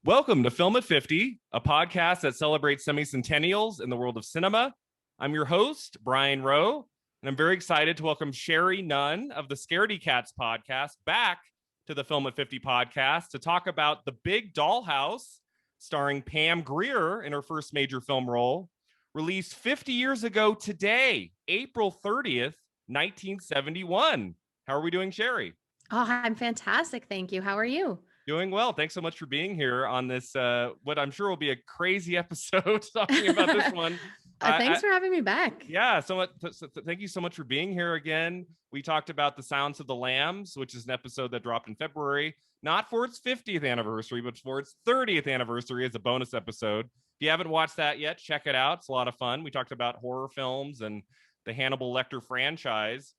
Welcome to Film at 50, a podcast that celebrates semi-centennials in the world of cinema. I'm your host, Brian Rowe, and I'm very excited to welcome Sherri Nunn of the Scaredy Cats podcast back to the Film at 50 podcast to talk about The Big Dollhouse, starring Pam Grier in her first major film role, released 50 years ago today, April 30th, 1971. How are we doing, Sherri? Oh, I'm fantastic. Thank you. How are you? Doing well. Thanks so much for being here on this, what I'm sure will be a crazy episode talking about this one. Thanks for having me back. Yeah, thank you so much for being here again. We talked about The Sounds of the Lambs, which is an episode that dropped in February, not for its 50th anniversary, but for its 30th anniversary as a bonus episode. If you haven't watched that yet, check it out. It's a lot of fun. We talked about horror films and the Hannibal Lecter franchise.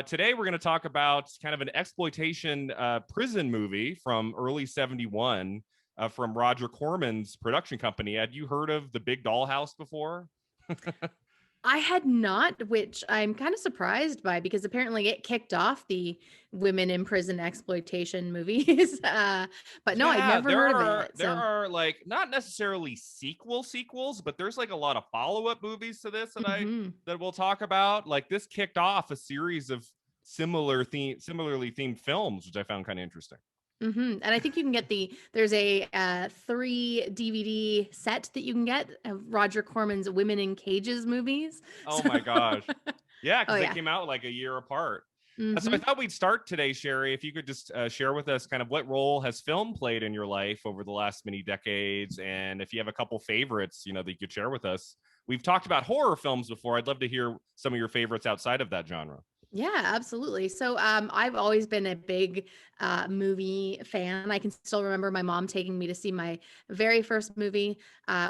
Today, we're going to talk about kind of an exploitation prison movie from early 71 from Roger Corman's production company. Had you heard of The Big Dollhouse before? I had not, which I'm kind of surprised by because apparently it kicked off the women in prison exploitation movies. But no, I'd never heard of it. There are like not necessarily sequels, but there's like a lot of follow-up movies to this that we'll talk about. Like this kicked off a series of similarly themed films, which I found kind of interesting. And I think you can get there's a 3 DVD set that you can get of Roger Corman's Women in Cages movies. Oh my gosh. Yeah, because they came out like a year apart. So I thought we'd start today, Sherri, if you could just share with us kind of what role has film played in your life over the last many decades, and if you have a couple favorites, that you could share with us. We've talked about horror films before. I'd love to hear some of your favorites outside of that genre. Yeah, absolutely. So I've always been a big movie fan. I can still remember my mom taking me to see my very first movie,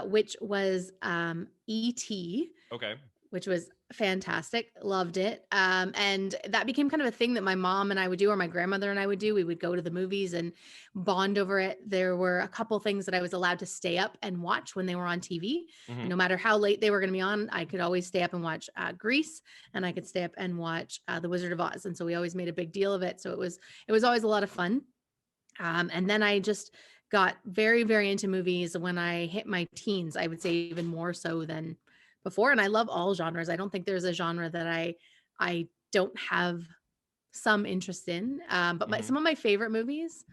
which was E.T. Okay. Which was fantastic. Loved it. And that became kind of a thing that my mom and I would do, or my grandmother and I would do. We would go to the movies and bond over it. There were a couple things that I was allowed to stay up and watch when they were on TV. Mm-hmm. No matter how late they were going to be on, I could always stay up and watch Grease, and I could stay up and watch The Wizard of Oz. And so we always made a big deal of it. So it was always a lot of fun. And then I just got very, very into movies when I hit my teens. I would say even more so than before. And I love all genres. I don't think there's a genre that I don't have some interest in. But some of my favorite movies,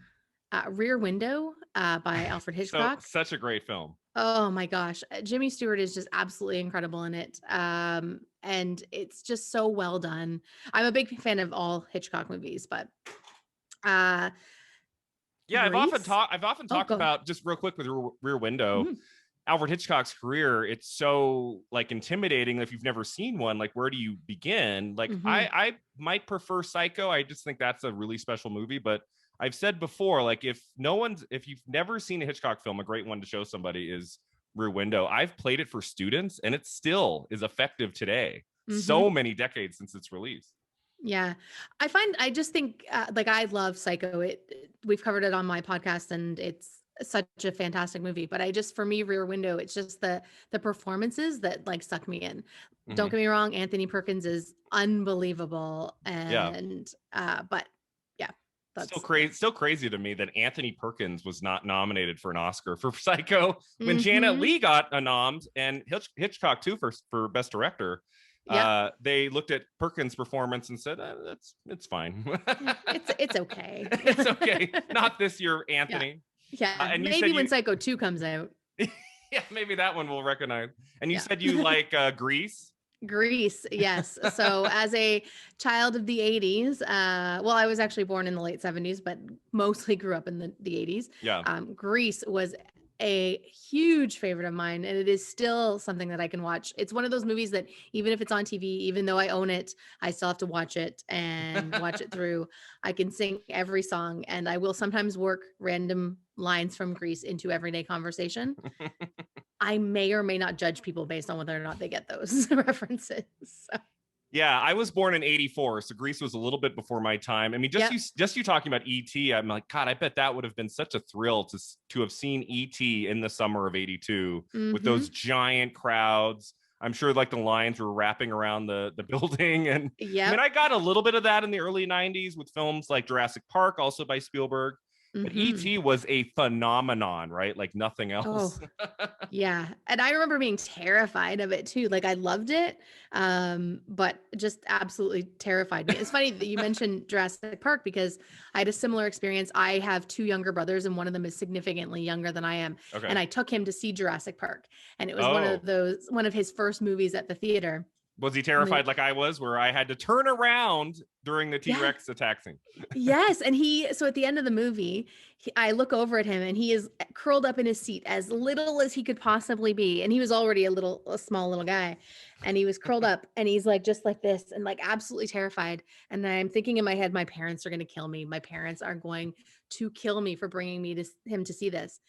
Rear Window by Alfred Hitchcock. Such a great film. Oh my gosh. Jimmy Stewart is just absolutely incredible in it. And it's just so well done. I'm a big fan of all Hitchcock movies, but yeah, I've often talked about, just real quick with Rear Window. Mm-hmm. Alfred Hitchcock's career, it's so like intimidating if you've never seen one. Like, where do you begin? Like, I might prefer Psycho. I just think that's a really special movie. But I've said before, like, if you've never seen a Hitchcock film, a great one to show somebody is Rear Window. I've played it for students, and it still is effective today. So many decades since its release. Yeah, I just think like I love Psycho. We've covered it on my podcast, and it's such a fantastic movie. But for me, Rear Window, it's just the performances that like suck me in. Don't get me wrong, Anthony Perkins is unbelievable, and but yeah, that's still crazy to me that Anthony Perkins was not nominated for an Oscar for Psycho when Janet Leigh got a nom, and Hitchcock too for Best Director. Yep. They looked at Perkins' performance and said, it's fine. it's okay. It's okay. Not this year, Anthony. Yeah. And maybe when Psycho 2 comes out. Yeah, maybe that one we'll recognize. And you said you like Grease? Grease, yes. So as a child of the 80s, well, I was actually born in the late 70s, but mostly grew up in the 80s. Yeah. Grease was a huge favorite of mine, and it is still something that I can watch. It's one of those movies that even if it's on TV, even though I own it, I still have to watch it and watch it through. I can sing every song, and I will sometimes work random lines from Grease into everyday conversation. I may or may not judge people based on whether or not they get those references. So. Yeah, I was born in 84, so Grease was a little bit before my time. I mean, just you talking about E.T., I'm like, God, I bet that would have been such a thrill to have seen E.T. in the summer of 82 with those giant crowds. I'm sure like the lines were wrapping around the building. And I mean, I got a little bit of that in the early 90s with films like Jurassic Park, also by Spielberg. But Mm-hmm. E.T. was a phenomenon, right? Like nothing Oh, else. yeah. And I remember being terrified of it too. Like I loved it, but just absolutely terrified me. It's funny that you mentioned Jurassic Park because I had a similar experience. I have two younger brothers, and one of them is significantly younger than I am. Okay. And I took him to see Jurassic Park, and it was Oh, one of his first movies at the theater. was he And we, terrified like I was, where I had to turn around during the yeah, T-Rex attack scene? yes, and so at the end of the movie, I look over at him and he is curled up in his seat as little as he could possibly be, and he was already a small little guy, and he was curled up and he's like just like this and like absolutely terrified. And I'm thinking in my head, my parents are going to kill me. My parents are going to kill me for bringing me to him to see this.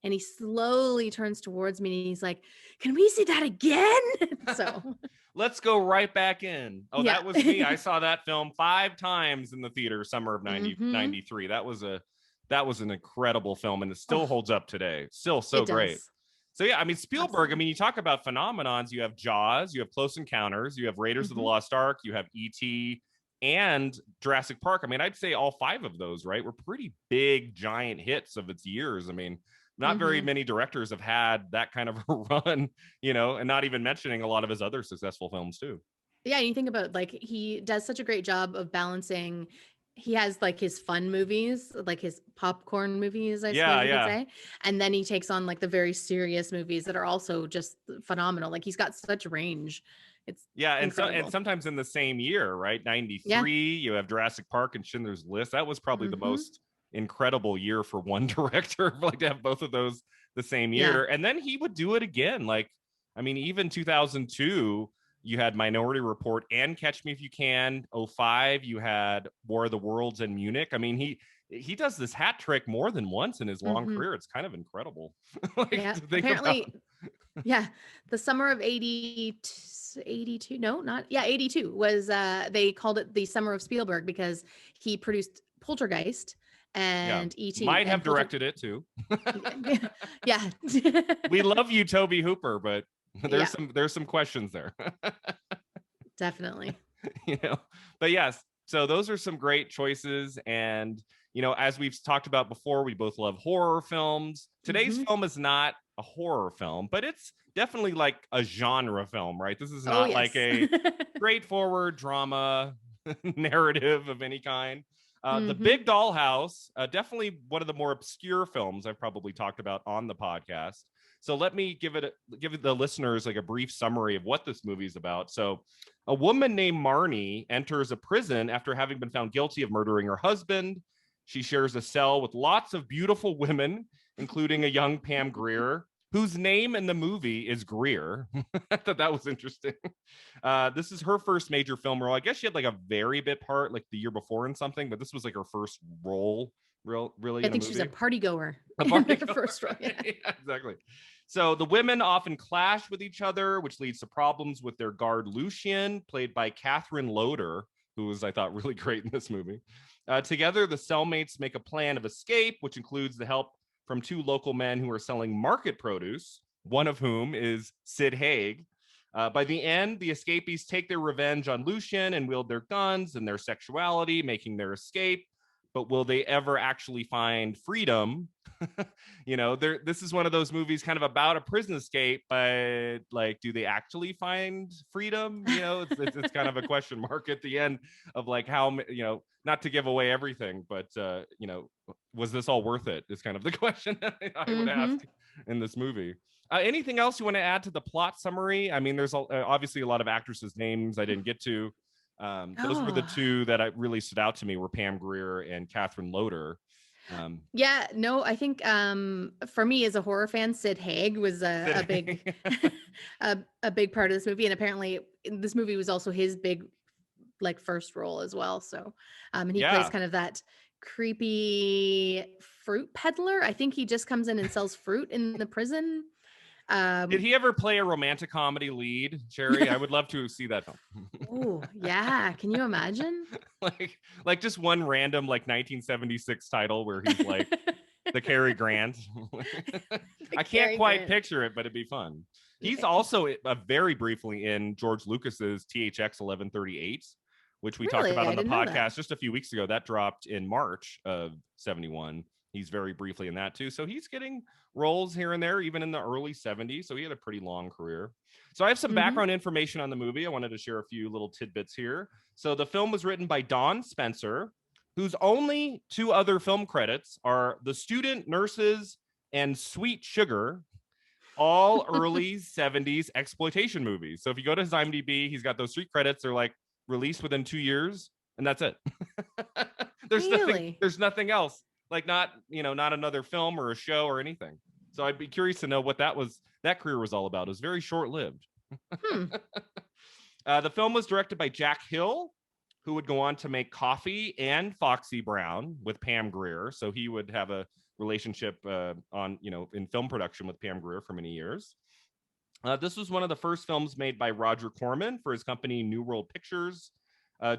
And he slowly turns towards me and he's like, "Can we see that again?" So Let's go right back in. Oh, yeah. that was me. I saw that film 5 times in the theater, summer of 90, Hmm. 93. That was an incredible film, and it still Oh, holds up today. Still so it great. does. So yeah, I mean Spielberg. I Absolutely. mean, you talk about phenomenons. You have Jaws, you have Close Encounters, you have Raiders of the Hmm. Lost Ark, you have E.T. and Jurassic Park. I mean, I'd say all 5 of those, right, were pretty big, giant hits of its years. I mean, not very Hmm. many directors have had that kind of a run, and not even mentioning a lot of his other successful films too. Yeah, and you think about like he does such a great job of balancing. He has like his fun movies, like his popcorn movies, I Yeah, suppose you could yeah. say. And then he takes on like the very serious movies that are also just phenomenal. Like he's got such range. It's Yeah, and incredible. sometimes in the same year, right? Yeah. 93, you have Jurassic Park and Schindler's List. That was probably the Hmm. most incredible year for one director, like to have both of those the same Yeah. year. And then he would do it again. Like, I mean, even 2002, you had Minority Report and Catch Me If You Can. '05, you had War of the Worlds and Munich. I mean, he does this hat trick more than once in his long Hmm. career. It's kind of incredible. Like Yeah. to think about. Apparently, yeah. The summer of 82, no, not, yeah, 82 was, they called it the summer of Spielberg because he produced Poltergeist Yeah. and E.T. Might and have directed it too. yeah. We love you, Toby Hooper, but there's Yeah, some questions there. definitely. you know, but yes, so those are some great choices. And as we've talked about before, we both love horror films. Today's Hmm. film is not a horror film, but it's definitely like a genre film, right? This is Oh, not like yes. a straightforward drama narrative of any kind. The Hmm. Big Dollhouse, definitely one of the more obscure films I've probably talked about on the podcast. So let me give the listeners like a brief summary of what this movie is about. So, a woman named Marnie enters a prison after having been found guilty of murdering her husband. She shares a cell with lots of beautiful women, including a young Pam Grier, whose name in the movie is Grier. I thought that was interesting. This is her first major film role. I guess she had like a very bit part like the year before in something, but this was like her first role, really I in a think she's a movie. party goer A in party her first role. Yeah. yeah, exactly. So the women often clash with each other, which leads to problems with their guard Lucien, played by Catherine Loder, who was, I thought, really great in this movie. Together, the cellmates make a plan of escape, which includes the help from 2 local men who are selling market produce, one of whom is Sid Haig. By the end, the escapees take their revenge on Lucien and wield their guns and their sexuality, making their escape. But will they ever actually find freedom? This is one of those movies kind of about a prison escape, but like, do they actually find freedom? It's kind of a question mark at the end of like how, not to give away everything, but was this all worth it is kind of the question that I would Hmm. ask in this movie. Anything else you want to add to the plot summary? I mean, there's obviously a lot of actresses' names I didn't get to. Those were the Oh, two that I really stood out to me were Pam Grier and Catherine Loder. yeah. No, I think for me as a horror fan, Sid Haig was a big a big part of this movie, and apparently this movie was also his big like first role as well. So, and he plays yeah. kind of that creepy fruit peddler. I think he just comes in and sells fruit in the prison. Did Um, he ever play a romantic comedy lead, Sherry? I would love to see that film. oh yeah, can you imagine? like just one random like 1976 title where he's like the Cary Grant. The I can't Cary quite Grant. picture it, but it'd be fun. He's also very briefly in George Lucas's THX 1138, which we talked Really, about I on the didn't know that. podcast just a few weeks ago. That dropped in March of '71. He's very briefly in that too. So he's getting roles here and there, even in the early 70s. So he had a pretty long career. So I have some background information on the movie. I wanted to share a few little tidbits here. So the film was written by Don Spencer, whose only 2 other film credits are The Student, Nurses, and Sweet Sugar, all early 70s exploitation movies. So if you go to his IMDb, he's got those 3 credits. They're like released within 2 years, and that's it. There's nothing else. Like not another film or a show or anything. So I'd be curious to know what that career was all about. It was very short-lived. The film was directed by Jack Hill, who would go on to make Coffee and Foxy Brown with Pam Grier. So he would have a relationship in film production with Pam Grier for many years. This was one of the first films made by Roger Corman for his company New World Pictures.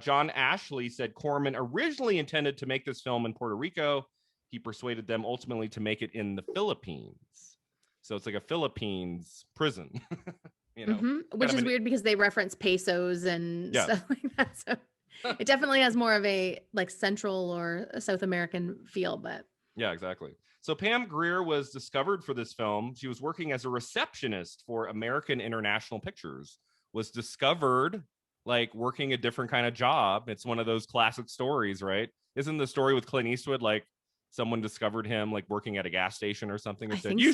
John Ashley said Corman originally intended to make this film in Puerto Rico. He persuaded them ultimately to make it in the Philippines. So it's like a Philippines prison, which is weird because they reference pesos and stuff like that. So it definitely has more of a like Central or South American feel, but yeah, exactly. So Pam Grier was discovered for this film. She was working as a receptionist for American International Pictures, was discovered like working a different kind of job. It's one of those classic stories, right? Isn't the story with Clint Eastwood like someone discovered him like working at a gas station or something and said, you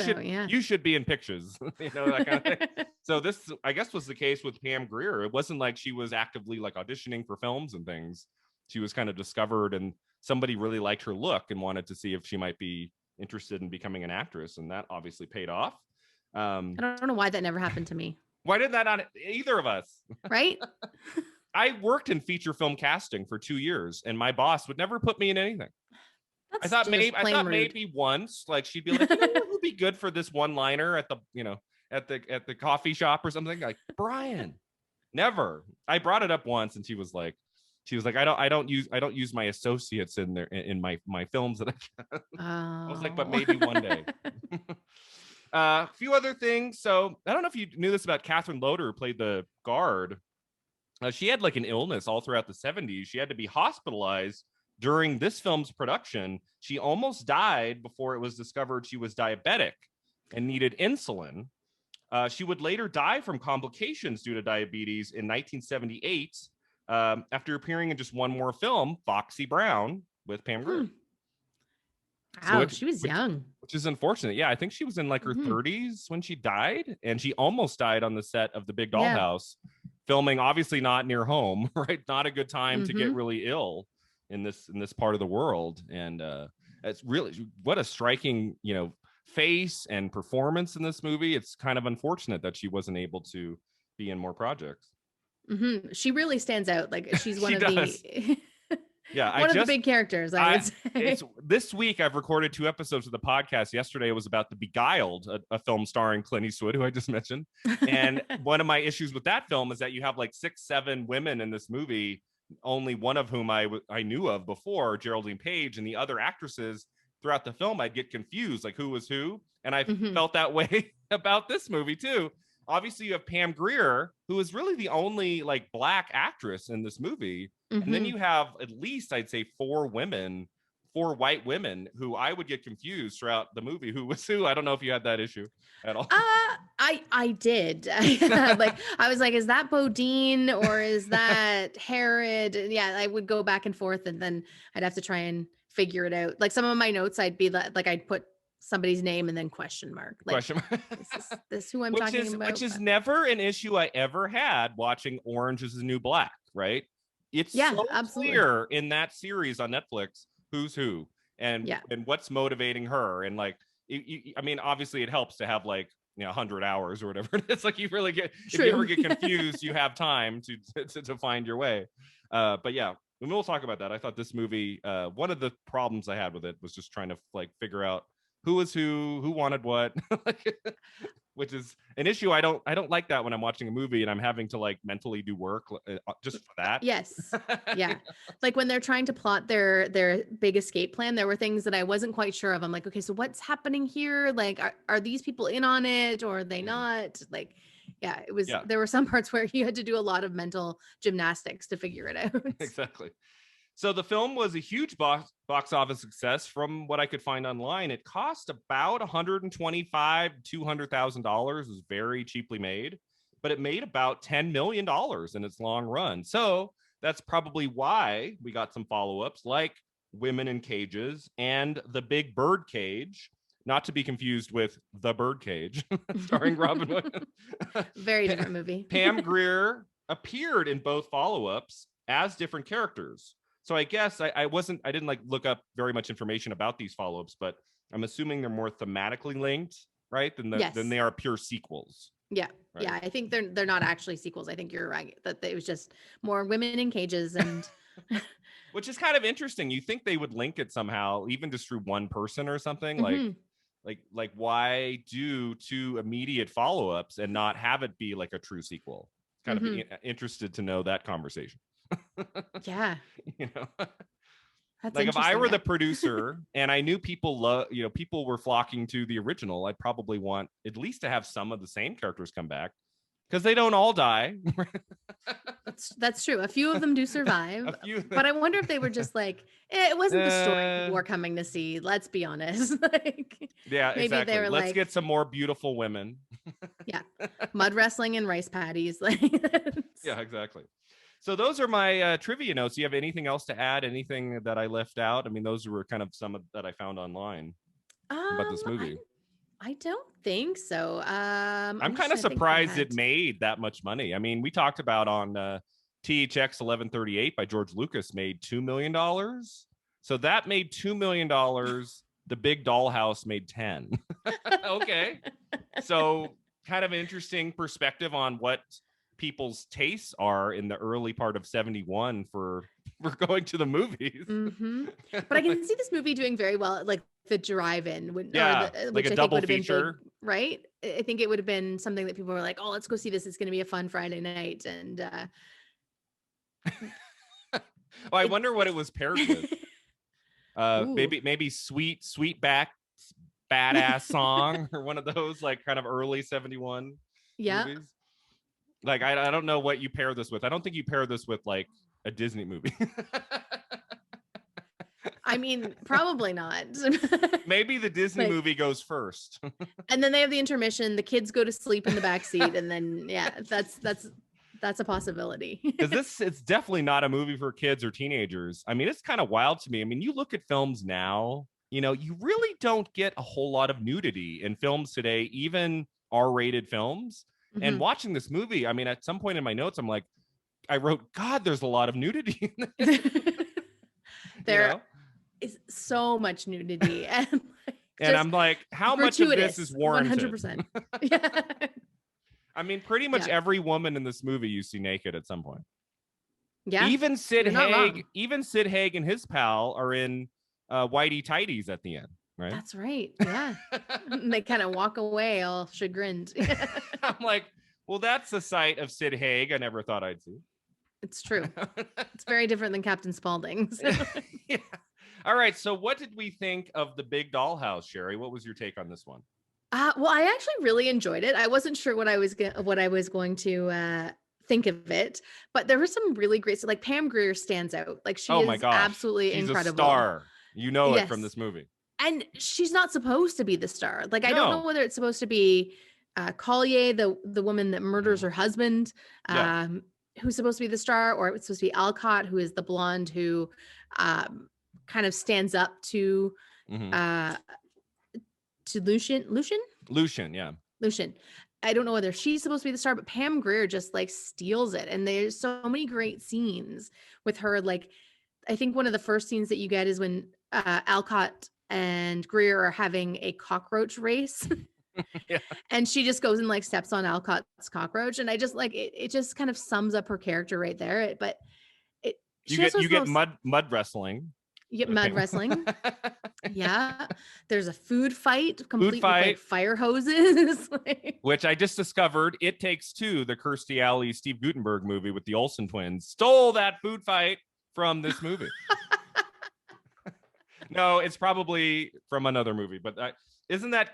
should be in pictures, that kind of thing. So this, I guess, was the case with Pam Grier. It wasn't like she was actively like auditioning for films and things. She was kind of discovered and somebody really liked her look and wanted to see if she might be interested in becoming an actress. And that obviously paid off. I don't know why that never happened to me. Why did that not either of us? Right? I worked in feature film casting for 2 years and my boss would never put me in anything. I thought maybe once, like she'd be like, it would be good for this one liner at the coffee shop or something. Like, Brian, never. I brought it up once, and she was like, I don't use my associates in there in my films that I was like, but maybe one day. A few other things. So I don't know if you knew this about Catherine Loder, who played the guard. She had like an illness all throughout the 70s. She had to be hospitalized during this film's production. She almost died before it was discovered she was diabetic and needed insulin. She would later die from complications due to diabetes in 1978 after appearing in just one more film, Foxy Brown, with Pam Grier. Wow, she was young. Which is unfortunate. Yeah, I think she was in like her 30s when she died, and she almost died on the set of The Big Dollhouse, filming obviously not near home, right? Not a good time to get really ill in this part of the world. And it's really, what a striking face and performance in this movie. It's kind of unfortunate that she wasn't able to be in more projects. She really stands out. Like she's one of the one of the big characters, I would say. This week I've recorded 2 episodes of the podcast. Yesterday was about the Beguiled, a film starring Clint Eastwood, who I just mentioned. And one of my issues with that film is that you have like 6-7 women in this movie, only one of whom I knew of before, Geraldine Page, and the other actresses throughout the film I'd get confused, like who was who. And I felt that way about this movie too. Obviously you have Pam Grier, who is really the only like Black actress in this movie. And then you have at least, I'd say, 4 white women who I would get confused throughout the movie. Who was who? I don't know if you had that issue at all. I did. Like I was like, is that Bodine or is that Herod? Yeah, I would go back and forth, and then I'd have to try and figure it out. Like some of my notes, I'd be like I'd put somebody's name and then question mark. Like, question mark. Is this who I'm talking about? Which is never an issue I ever had watching Orange Is the New Black, right? It's so clear in that series on Netflix who's who and what's motivating her. And like, I mean, obviously it helps to have like 100 hours or whatever. It's like you really get, if you ever get confused, you have time to find your way. But yeah, and we'll talk about that. I thought this movie, one of the problems I had with it was just trying to like figure out who was who wanted what, which is an issue. I don't like that when I'm watching a movie and I'm having to like mentally do work just for that. Yes. Yeah. Like when they're trying to plot their big escape plan, there were things that I wasn't quite sure of. I'm like, okay, so what's happening here? Like, are these people in on it or are they not? Like, yeah, it was, there were some parts where you had to do a lot of mental gymnastics to figure it out. Exactly. So the film was a huge box office success. From what I could find online, it cost about $125,000-$200,000. It was very cheaply made, but it made about $10 million in its long run. So that's probably why we got some follow-ups like Women in Cages and The Big Bird Cage, not to be confused with The Birdcage, starring Robin Williams. Very different movie. Pam Grier appeared in both follow-ups as different characters. So I guess I didn't like look up very much information about these follow-ups, but I'm assuming they're more thematically linked, right? Than they are pure sequels. Yeah. Right? Yeah. I think they're not actually sequels. I think you're right that it was just more women in cages and which is kind of interesting. You think they would link it somehow, even just through one person or something. Like why do 2 immediate follow-ups and not have it be like a true sequel? Kind of interested to know that conversation. Yeah. That's like if I were the producer and I knew people were flocking to the original, I'd probably want at least to have some of the same characters come back, because they don't all die. That's true. A few of them do survive, but I wonder if they were just like, it wasn't the story we're coming to see. Let's be honest. Yeah, maybe exactly. They were Let's get some more beautiful women. Yeah, mud wrestling and rice patties. Yeah, exactly. So those are my trivia notes. Do you have anything else to add? Anything that I left out? I mean, those were kind of some that I found online about this movie. I don't think so. I'm kind of surprised it made that much money. I mean, we talked about on THX 1138 by George Lucas made $2 million. So that made $2 million. The Big Dollhouse made 10. Okay. So kind of an interesting perspective on what people's tastes are in the early part of 71 for going to the movies. Mm-hmm. But I can see this movie doing very well at like the drive-in, which like a double feature, big, right? I think it would have been something that people were like, "Oh, let's go see this. It's going to be a fun Friday night." And I wonder what it was paired with. Maybe sweet back badass song or one of those like kind of early 71 movies. Like I don't know what you pair this with. I don't think you pair this with like a Disney movie. I mean, probably not. Maybe the Disney movie goes first. And then they have the intermission. The kids go to sleep in the back seat, and then that's a possibility. Because it's definitely not a movie for kids or teenagers. I mean, it's kind of wild to me. I mean, you look at films now, you really don't get a whole lot of nudity in films today, even R-rated films. Mm-hmm. And watching this movie, I mean, at some point in my notes, I'm like, I wrote, God, there's a lot of nudity in this. There is so much nudity. And I'm like, how much of this is warranted? 100%. Yeah. I mean, pretty much every woman in this movie you see naked at some point. Yeah. Even Sid Haig and his pal are in whitey tighties at the end. Right. That's right. Yeah. They kind of walk away all chagrined. I'm like, well, that's the sight of Sid Haig I never thought I'd see. It's true. It's very different than Captain Spaulding. So. Yeah. All right. So what did we think of The Big Dollhouse, Sherri? What was your take on this one? Well, I actually really enjoyed it. I wasn't sure what I was going to think of it, but there were some really great. So like Pam Grier stands out. Like she is absolutely She's incredible. A star. It from this movie. And she's not supposed to be the star. Like, I don't know whether it's supposed to be Collier, the woman that murders her husband, who's supposed to be the star, or it's supposed to be Alcott, who is the blonde who kind of stands up to Lucian. Lucian. I don't know whether she's supposed to be the star, but Pam Grier just like steals it. And there's so many great scenes with her. Like, I think one of the first scenes that you get is when Alcott and Grier are having a cockroach race. And she just goes and like steps on Alcott's cockroach. And I just like it just kind of sums up her character right there. But you get mud wrestling. You get mud wrestling. Yeah. There's a food fight complete with like fire hoses. Which I just discovered It Takes Two, the Kirstie Alley, Steve Guttenberg movie with the Olsen twins, stole that food fight from this movie. No, it's probably from another movie, but isn't that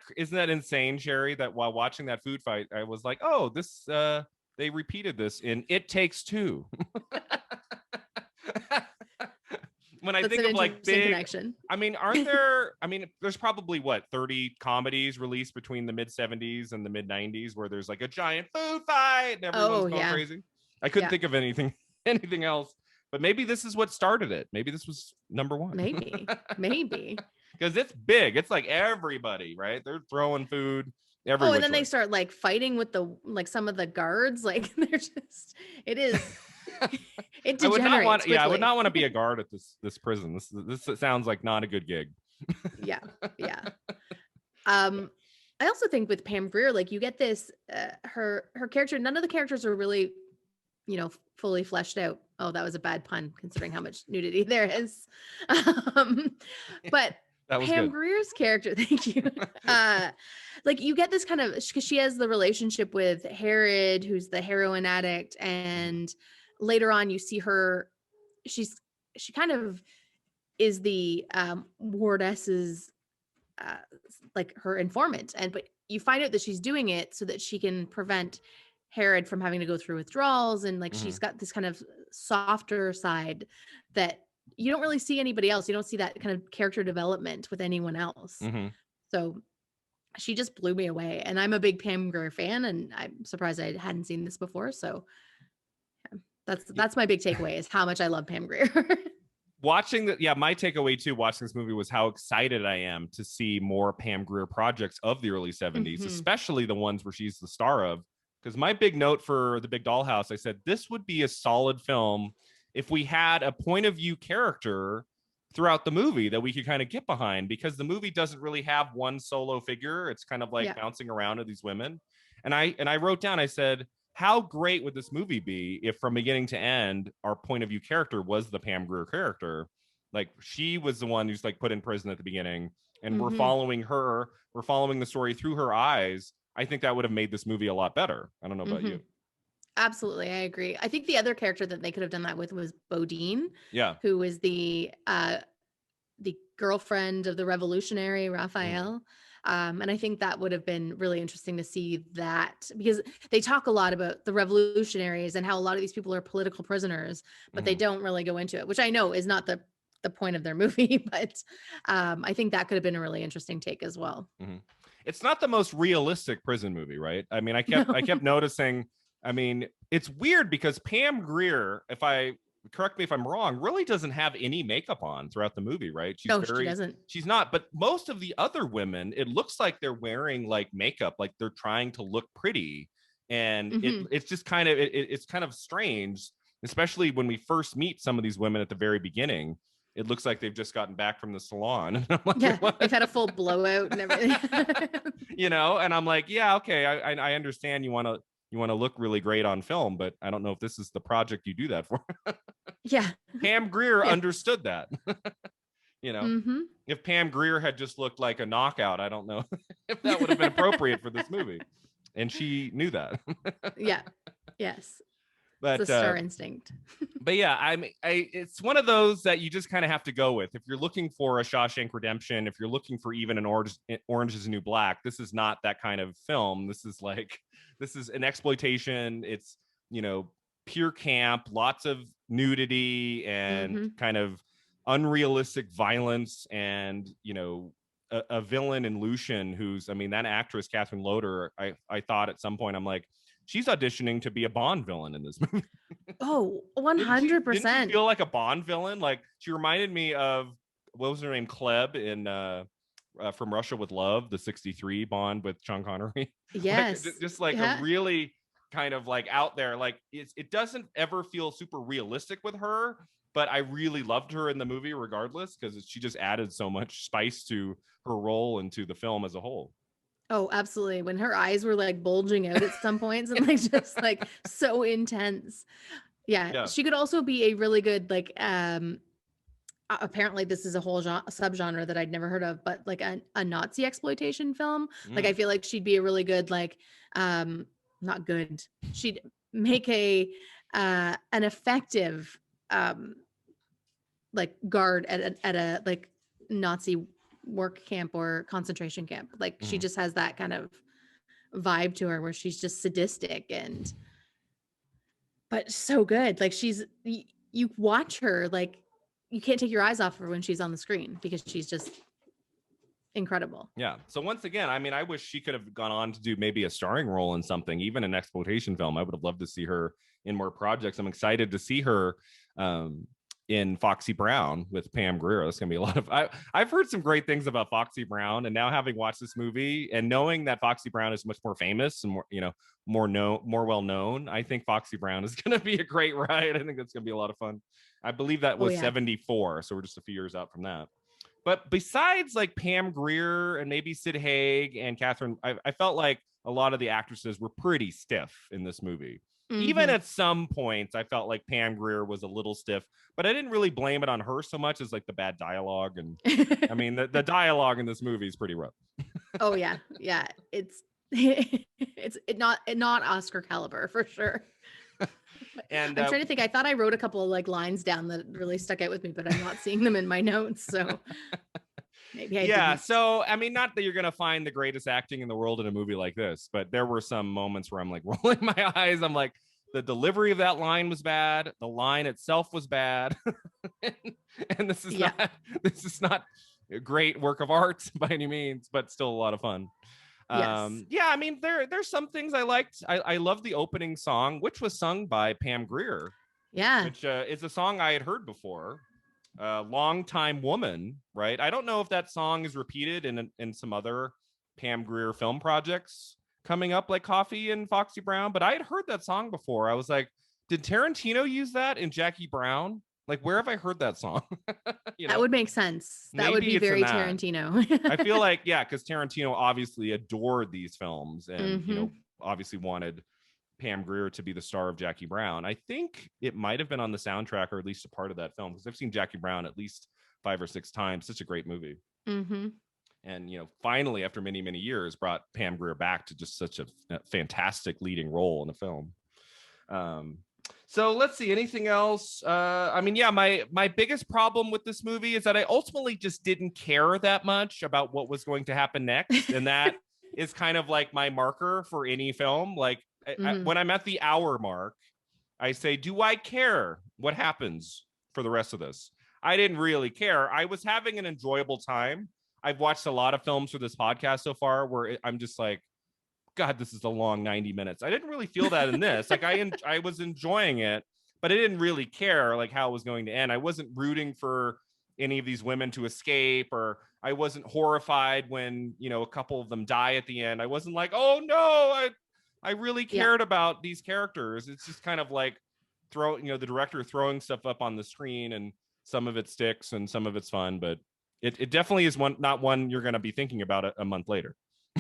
insane, Sherri? That while watching that food fight, I was like, oh, this they repeated this in It Takes Two. when I That's think an of like interesting big, connection. I mean, aren't there, I mean, there's probably what, 30 comedies released between the mid 70s and the mid 90s where there's like a giant food fight and everyone's going crazy. I couldn't think of anything else, but maybe this is what started it. Maybe this was number one. Maybe. Because it's big. It's like everybody, right? They're throwing food everywhere. Oh, and then they start like fighting with the like some of the guards. Like they're just, it is. It degenerates. I would not want to be a guard at this prison. This sounds like not a good gig. Yeah. I also think with Pam Grier, like you get this, her character. None of the characters are really, fully fleshed out. Oh, that was a bad pun considering how much nudity there is. But Pam Grier's character, thank you. Like you get this kind of, because she has the relationship with Herod, who's the heroin addict, and later on you see her, she kind of is the wardess's like her informant, but you find out that she's doing it so that she can prevent Herod from having to go through withdrawals, and like she's got this kind of softer side that you don't really see anybody else. You don't see that kind of character development with anyone else. So she just blew me away, and I'm a big Pam Grier fan, and I'm surprised I hadn't seen this before. So that's my big takeaway is how much I love Pam Grier. My takeaway too, watching this movie was how excited I am to see more Pam Grier projects of the early 70s, especially the ones where she's the star of. Because my big note for The Big Dollhouse, I said, this would be a solid film if we had a point of view character throughout the movie that we could kind of get behind, because the movie doesn't really have one solo figure. It's kind of like bouncing around to these women. And I wrote down, I said, how great would this movie be if from beginning to end, our point of view character was the Pam Grier character? Like she was the one who's like put in prison at the beginning, and we're following her. We're following the story through her eyes. I think that would have made this movie a lot better. I don't know about you. Absolutely. I agree. I think the other character that they could have done that with was Bodine. Yeah. Who was the girlfriend of the revolutionary Raphael. And I think that would have been really interesting to see that, because they talk a lot about the revolutionaries and how a lot of these people are political prisoners, but they don't really go into it, which I know is not the point of their movie, but I think that could have been a really interesting take as well. It's not the most realistic prison movie, right? I mean, I kept noticing, I mean, it's weird because Pam Grier, correct me if I'm wrong, really doesn't have any makeup on throughout the movie, right? She doesn't. She's not, but most of the other women, it looks like they're wearing like makeup, like they're trying to look pretty. And it's just kind of, it's kind of strange, especially when we first meet some of these women at the very beginning. It looks like they've just gotten back from the salon. And I'm like, what? They've had a full blowout and everything. And I'm like, yeah, okay, I understand you want to look really great on film, but I don't know if this is the project you do that for. Pam Grier understood that. If Pam Grier had just looked like a knockout, I don't know if that would have been appropriate for this movie. And she knew that. Yes. But it's a star instinct. But yeah, it's one of those that you just kind of have to go with. If you're looking for a Shawshank Redemption, if you're looking for even an Orange is the New Black, this is not that kind of film. This is an exploitation. It's, pure camp, lots of nudity and kind of unrealistic violence, and, a villain in Lucian who's, that actress, Catherine Loder, I thought at some point, I'm like, she's auditioning to be a Bond villain in this movie. Oh, 100%. Didn't she feel like a Bond villain? Like she reminded me of, what was her name? Kleb in From Russia with Love, the 63 Bond with Sean Connery. Yes. just like a really kind of like out there, like it doesn't ever feel super realistic with her, but I really loved her in the movie regardless, because she just added so much spice to her role and to the film as a whole. Oh, absolutely. When her eyes were like bulging out at some points and like just like so intense. Yeah. She could also be a really good, like, apparently this is a whole subgenre that I'd never heard of, but like a Nazi exploitation film. Like, I feel like she'd be a really good, like, not good. She'd make an effective, like guard at a like Nazi work camp or concentration camp. Like she just has that kind of vibe to her where she's just sadistic but so good. Like you watch her, like you can't take your eyes off her when she's on the screen because she's just incredible. Yeah. So once again, I mean, I wish she could have gone on to do maybe a starring role in something, even an exploitation film. I would have loved to see her in more projects. I'm excited to see her in Foxy Brown with Pam Grier. That's gonna be a lot of. I've heard some great things about Foxy Brown, and now having watched this movie and knowing that Foxy Brown is much more famous and more well known, I think Foxy Brown is gonna be a great ride. I think that's gonna be a lot of fun. I believe that was 74, so we're just a few years out from that. But besides like Pam Grier and maybe Sid Haig and Catherine, I felt like a lot of the actresses were pretty stiff in this movie. Mm-hmm. Even at some points, I felt like Pam Grier was a little stiff, but I didn't really blame it on her so much as like the bad dialogue. And I mean, the dialogue in this movie is pretty rough. Oh yeah. Yeah. It's not Oscar caliber for sure. And I'm trying to think. I thought I wrote a couple of like lines down that really stuck out with me, but I'm not seeing them in my notes. So maybe I didn't. So I mean, not that you're gonna find the greatest acting in the world in a movie like this, but there were some moments where I'm like rolling my eyes. I'm like, the delivery of that line was bad. The line itself was bad, and this is not a great work of art by any means, but still a lot of fun. Yes. I mean, there's some things I liked. I love the opening song, which was sung by Pam Grier. Yeah. Which is a song I had heard before. Long Time Woman, right? I don't know if that song is repeated in some other Pam Grier film projects coming up, like Coffee and Foxy Brown, but I had heard that song before. I was like, did Tarantino use that in Jackie Brown? Like, where have I heard that song? That would make sense. That would be very Tarantino. I feel like, because Tarantino obviously adored these films and, obviously wanted Pam Grier to be the star of Jackie Brown. I think it might have been on the soundtrack or at least a part of that film, because I've seen Jackie Brown at least 5 or 6 times. Such a great movie. Mm-hmm. And, finally, after many, many years, brought Pam Grier back to just such a fantastic leading role in a film. So let's see, anything else? My biggest problem with this movie is that I ultimately just didn't care that much about what was going to happen next. And that is kind of like my marker for any film. Like when I'm at the hour mark, I say, do I care what happens for the rest of this? I didn't really care. I was having an enjoyable time. I've watched a lot of films for this podcast so far where I'm just like, God, this is a long 90 minutes. I didn't really feel that in this. Like I was enjoying it, but I didn't really care like how it was going to end. I wasn't rooting for any of these women to escape, or I wasn't horrified when, a couple of them die at the end. I wasn't like, oh no, I really cared about these characters. It's just kind of like the director throwing stuff up on the screen, and some of it sticks and some of it's fun, but it definitely is not one you're going to be thinking about a month later.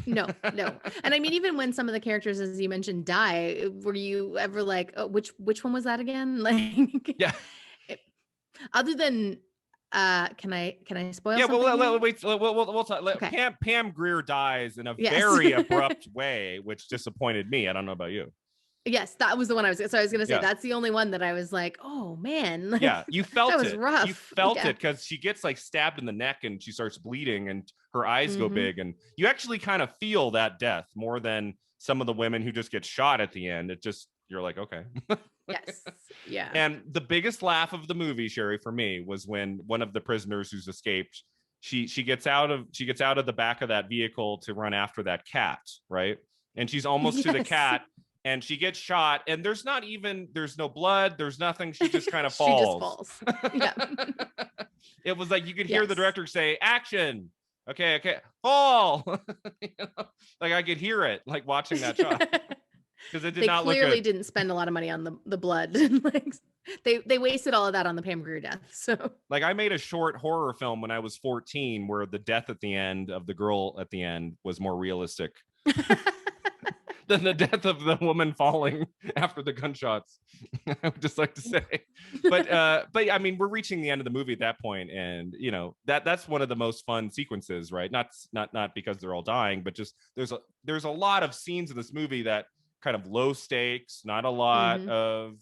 No. And I mean, even when some of the characters, as you mentioned, die, were you ever like, oh, which one was that again? Like, yeah. Other than, can I spoil? Yeah, something? We'll talk. Okay. Pam Grier dies in a very abrupt way, which disappointed me. I don't know about you. Yes, that was the one I was going to say. That's the only one that I was like, oh man. Like, yeah, you felt that was it. Rough. You felt it because she gets like stabbed in the neck and she starts bleeding and her eyes go big, and you actually kind of feel that death more than some of the women who just get shot at the end. You're like, okay. Yes. Yeah. And the biggest laugh of the movie, Sherri, for me, was when one of the prisoners who's escaped, she gets out of the back of that vehicle to run after that cat, right? And she's almost to the cat. And she gets shot, and there's no blood, there's nothing. She just kind of falls. She just falls. Yeah. It was like you could hear the director say, "Action, okay, fall." Like I could hear it, like watching that shot, because it did not look good. They clearly didn't spend a lot of money on the blood. Like they wasted all of that on the Pam Grier death. So, like, I made a short horror film when I was 14, where the death at the end of the girl at the end was more realistic than the death of the woman falling after the gunshots. I would just like to say, but I mean, we're reaching the end of the movie at that point, and that's one of the most fun sequences, right? Not because they're all dying, but just there's a lot of scenes in this movie that kind of low stakes, not a lot of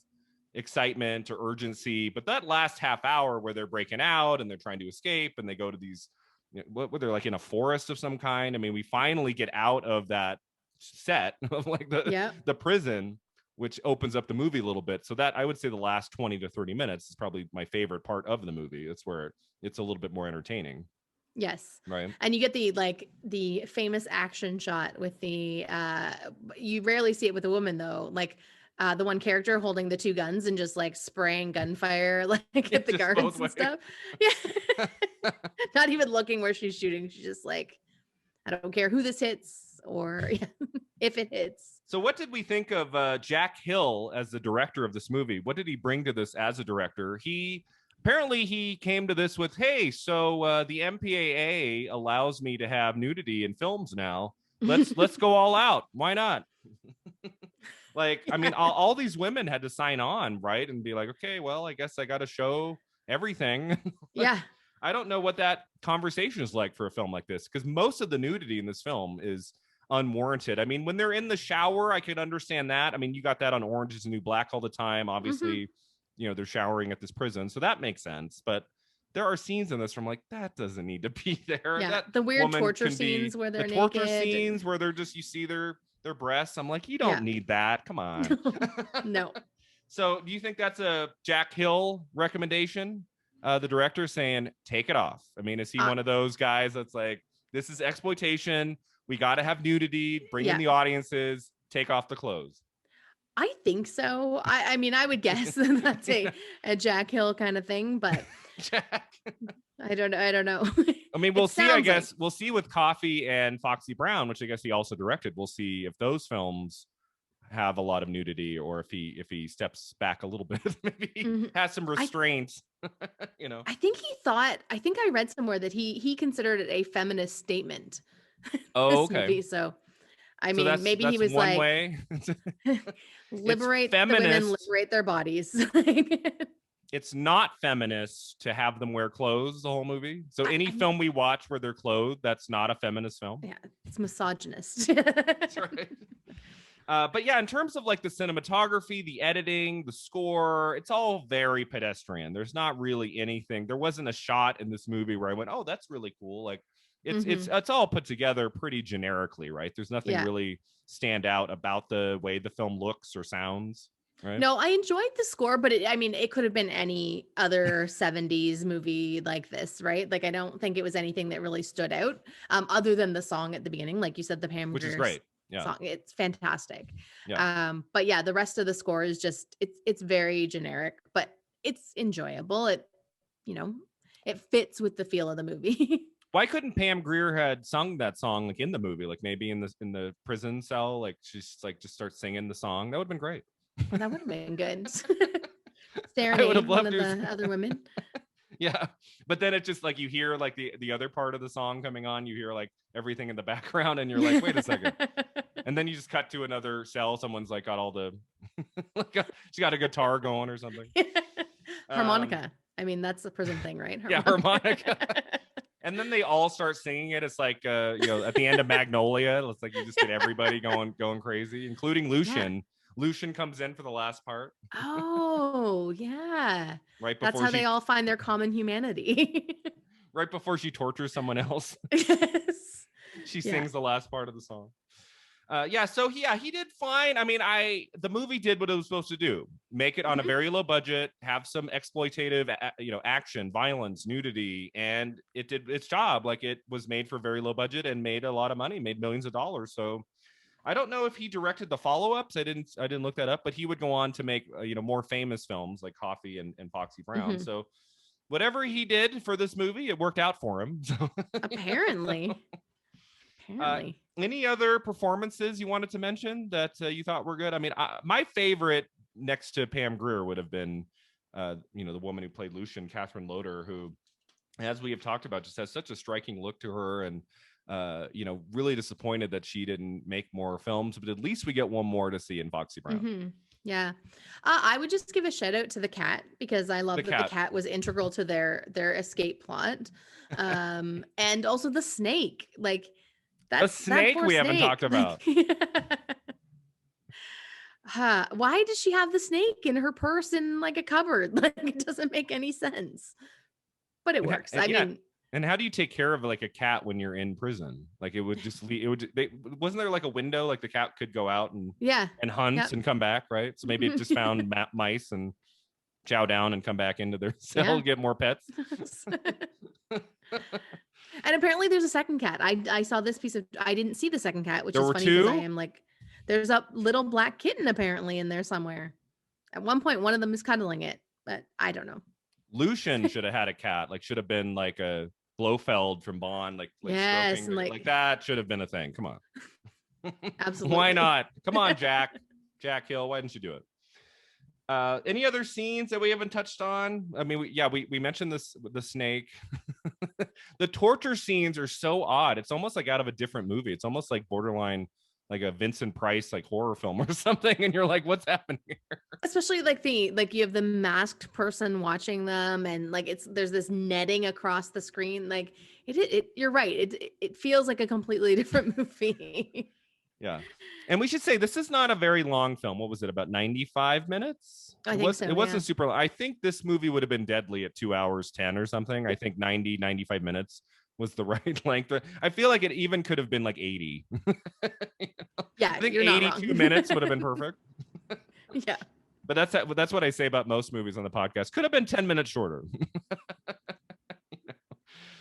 excitement or urgency, but that last half hour where they're breaking out and they're trying to escape and they go to these, they're like in a forest of some kind. I mean, we finally get out of that set of like the prison, which opens up the movie a little bit. So that I would say the last 20 to 30 minutes is probably my favorite part of the movie. It's where it's a little bit more entertaining. Yes. Right. And you get the famous action shot with you rarely see it with a woman though. The one character holding the two guns and just like spraying gunfire like at the guards and stuff. Yeah. Not even looking where she's shooting. She's just like, I don't care who this hits or if it hits. So what did we think of Jack Hill as the director of this movie? What did he bring to this as a director? Apparently he came to this with, hey, so the MPAA allows me to have nudity in films now. Let's go all out. Why not? Like, I mean, all these women had to sign on, right? And be like, okay, well, I guess I got to show everything. Yeah. I don't know what that conversation is like for a film like this, because most of the nudity in this film is unwarranted. I mean, when they're in the shower, I could understand that. I mean, you got that on Orange is the New Black all the time. Obviously, they're showering at this prison, so that makes sense. But there are scenes in this where I'm like, that doesn't need to be there. Yeah, that the weird torture scenes where they're naked. The torture scenes where they're just, you see their breasts. I'm like, you don't need that. Come on. No. So do you think that's a Jack Hill recommendation? The director saying, take it off. I mean, is he one of those guys that's like, this is exploitation. We got to have nudity, bring in the audiences, take off the clothes. I think so. I mean, I would guess that's a Jack Hill kind of thing, but Jack. I don't know. I mean, we'll see, I guess. We'll see with Coffee and Foxy Brown, which I guess he also directed. We'll see if those films have a lot of nudity, or if he steps back a little bit, maybe has some restraints. I think I read somewhere that he considered it a feminist statement. Oh, okay. Movie, so I mean, that's, maybe that's he was one like, way. liberate the women, liberate their bodies. It's not feminist to have them wear clothes the whole movie. So any film we watch where they're clothed, that's not a feminist film. Yeah, it's misogynist. That's right. But yeah, in terms of like the cinematography, the editing, the score, it's all very pedestrian. There's not really anything. There wasn't a shot in this movie where I went, oh, that's really cool. Like it's all put together pretty generically, right? There's nothing really stand out about the way the film looks or sounds. Right? No, I enjoyed the score, but it could have been any other 70s movie like this, right? Like, I don't think it was anything that really stood out, other than the song at the beginning, like you said, the Pam which Grier is great. song. It's fantastic. Yeah. But yeah, the rest of the score is just it's very generic, but it's enjoyable. It fits with the feel of the movie. Why couldn't Pam Grier had sung that song like in the movie, like maybe in the prison cell, like she's like just starts singing the song? That would have been great. That would have been good. Serenade one of the other women. Yeah, but then it just like you hear like the other part of the song coming on, you hear like everything in the background, and you're like, wait a second. And then you just cut to another cell. Someone's like got all the she got a guitar going or something. Harmonica. I mean, that's the prison thing, right? Yeah, harmonica. And then they all start singing it. It's like at the end of Magnolia, it's like you just get everybody going crazy, including Lucian. Yeah. Lucian comes in for the last part. Oh, yeah. Right before that's how they all find their common humanity. Right before she tortures someone else. Yes. She sings the last part of the song. So he did fine. I mean, the movie did what it was supposed to do. Make it on a very low budget, have some exploitative, action, violence, nudity, and it did its job. Like, it was made for very low budget and made a lot of money, made millions of dollars. So I don't know if he directed the follow-ups. I didn't look that up, but he would go on to make more famous films like Coffee and Foxy Brown. So whatever he did for this movie, it worked out for him. So. Apparently. Any other performances you wanted to mention that you thought were good? I mean, my favorite next to Pam Grier would have been, the woman who played Lucian, Catherine Loder, who, as we have talked about, just has such a striking look to her, and really disappointed that she didn't make more films, but at least we get one more to see in Foxy Brown. Yeah. I would just give a shout out to the cat, because I love that the cat was integral to their escape plot. And also the snake, like the snake we haven't talked about. Why does she have the snake in her purse in like a cupboard? Like, it doesn't make any sense, but it works. I mean, And how do you take care of like a cat when you're in prison? Like it would just wasn't there like a window like the cat could go out and hunt Yep. and come back, right? So maybe it just found mice and chow down and come back into their cell, get more pets. And apparently there's a second cat. I saw this piece of, I didn't see the second cat, which There is were funny because I two? am like, there's a little black kitten apparently in there somewhere. At one point, one of them is cuddling it, but I don't know. Lucian should have had a cat, like should have been like a Blofeld from Bond, like yes, stroking, and like that should have been a thing. Come on. Absolutely. Why not? Come on, Jack Hill. Why didn't you do it? Any other scenes that we haven't touched on? I mean, we mentioned this with the snake. The torture scenes are so odd. It's almost like out of a different movie. It's almost like borderline like a Vincent Price like horror film or something, and you're like, what's happening here? Especially like you have the masked person watching them, and like there's this netting across the screen. Like you're right. It feels like a completely different movie. Yeah. And we should say this is not a very long film. What was it, about 95 minutes? I think so, it wasn't super long. I think this movie would have been deadly at 2 hours 10 or something. I think 95 minutes was the right length. I feel like it even could have been like 80. Yeah, I think 82 minutes would have been perfect. Yeah. But that's what I say about most movies on the podcast. Could have been 10 minutes shorter.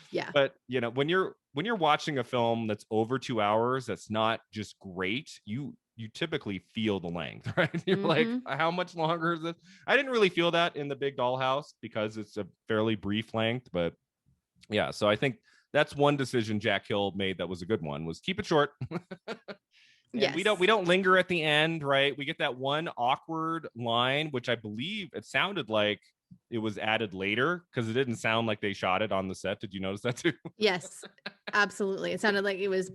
Yeah. But when you're watching a film that's over 2 hours, that's not just great, you typically feel the length, right? You're like, how much longer is this? I didn't really feel that in The Big Dollhouse because it's a fairly brief length, but yeah, so I think that's one decision Jack Hill made that was a good one, was keep it short. Yes. We don't linger at the end, right? We get that one awkward line, which I believe it sounded like it was added later because it didn't sound like they shot it on the set. Did you notice that too? Yes, absolutely. It sounded like it was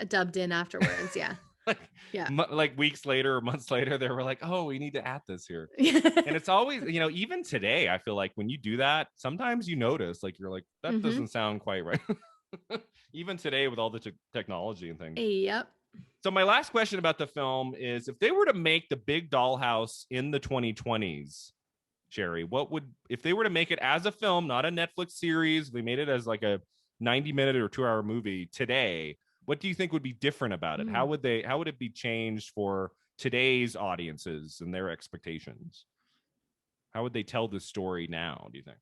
dubbed in afterwards. Yeah. Like weeks later or months later, they were like, oh, we need to add this here. And it's always, even today, I feel like when you do that, sometimes you notice, like, you're like, that doesn't sound quite right. Even today with all the technology and things. Yep. So my last question about the film is, if they were to make The Big Dollhouse in the 2020s, Sherri, if they were to make it as a film, not a Netflix series, they made it as like a 90-minute or 2-hour movie today, what do you think would be different about it? How would it be changed for today's audiences and their expectations? How would they tell this story now, do you think?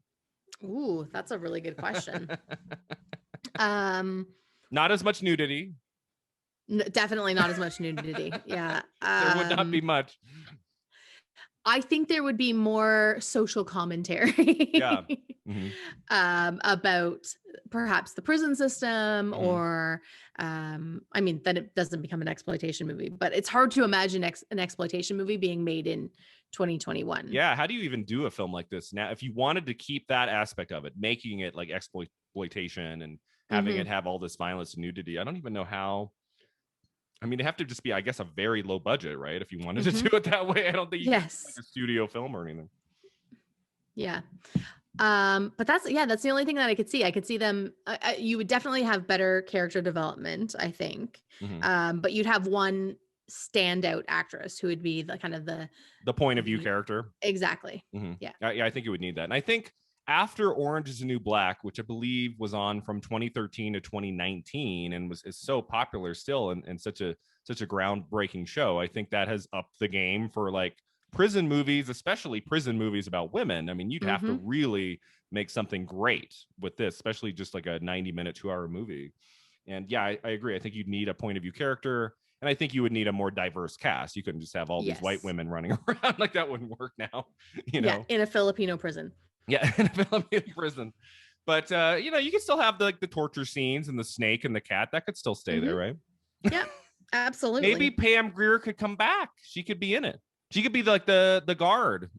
Ooh, that's a really good question. Not as much nudity. Definitely not as much nudity. Yeah. There would not be much. I think there would be more social commentary. Yeah. About perhaps the prison system, or then it doesn't become an exploitation movie, but it's hard to imagine an exploitation movie being made in 2021. Yeah. How do you even do a film like this now? If you wanted to keep that aspect of it, making it like exploitation and having it have all this violence and nudity, I don't even know how. I mean, it'd have to just be, I guess, a very low budget, right? If you wanted to do it that way, I don't think you could do like a studio film or anything. Yeah. But that's the only thing that I could see. I could see them. You would definitely have better character development, I think. But you'd have one standout actress who would be the kind of the point of view character. Exactly. Yeah. I think you would need that. And I think after Orange is the New Black, which I believe was on from 2013 to 2019 and is so popular still and such a groundbreaking show, I think that has upped the game for like prison movies, especially prison movies about women. I mean, you'd have to really make something great with this, especially just like a 90-minute, 2-hour movie. And yeah, I agree. I think you'd need a point of view character. And I think you would need a more diverse cast. You couldn't just have all these white women running around. Like, that wouldn't work now, Yeah, in a Filipino prison. Yeah, in a Filipino prison. But, you can still have the torture scenes and the snake and the cat. That could still stay there, right? Yeah, absolutely. Maybe Pam Grier could come back. She could be in it. She could be like the guard.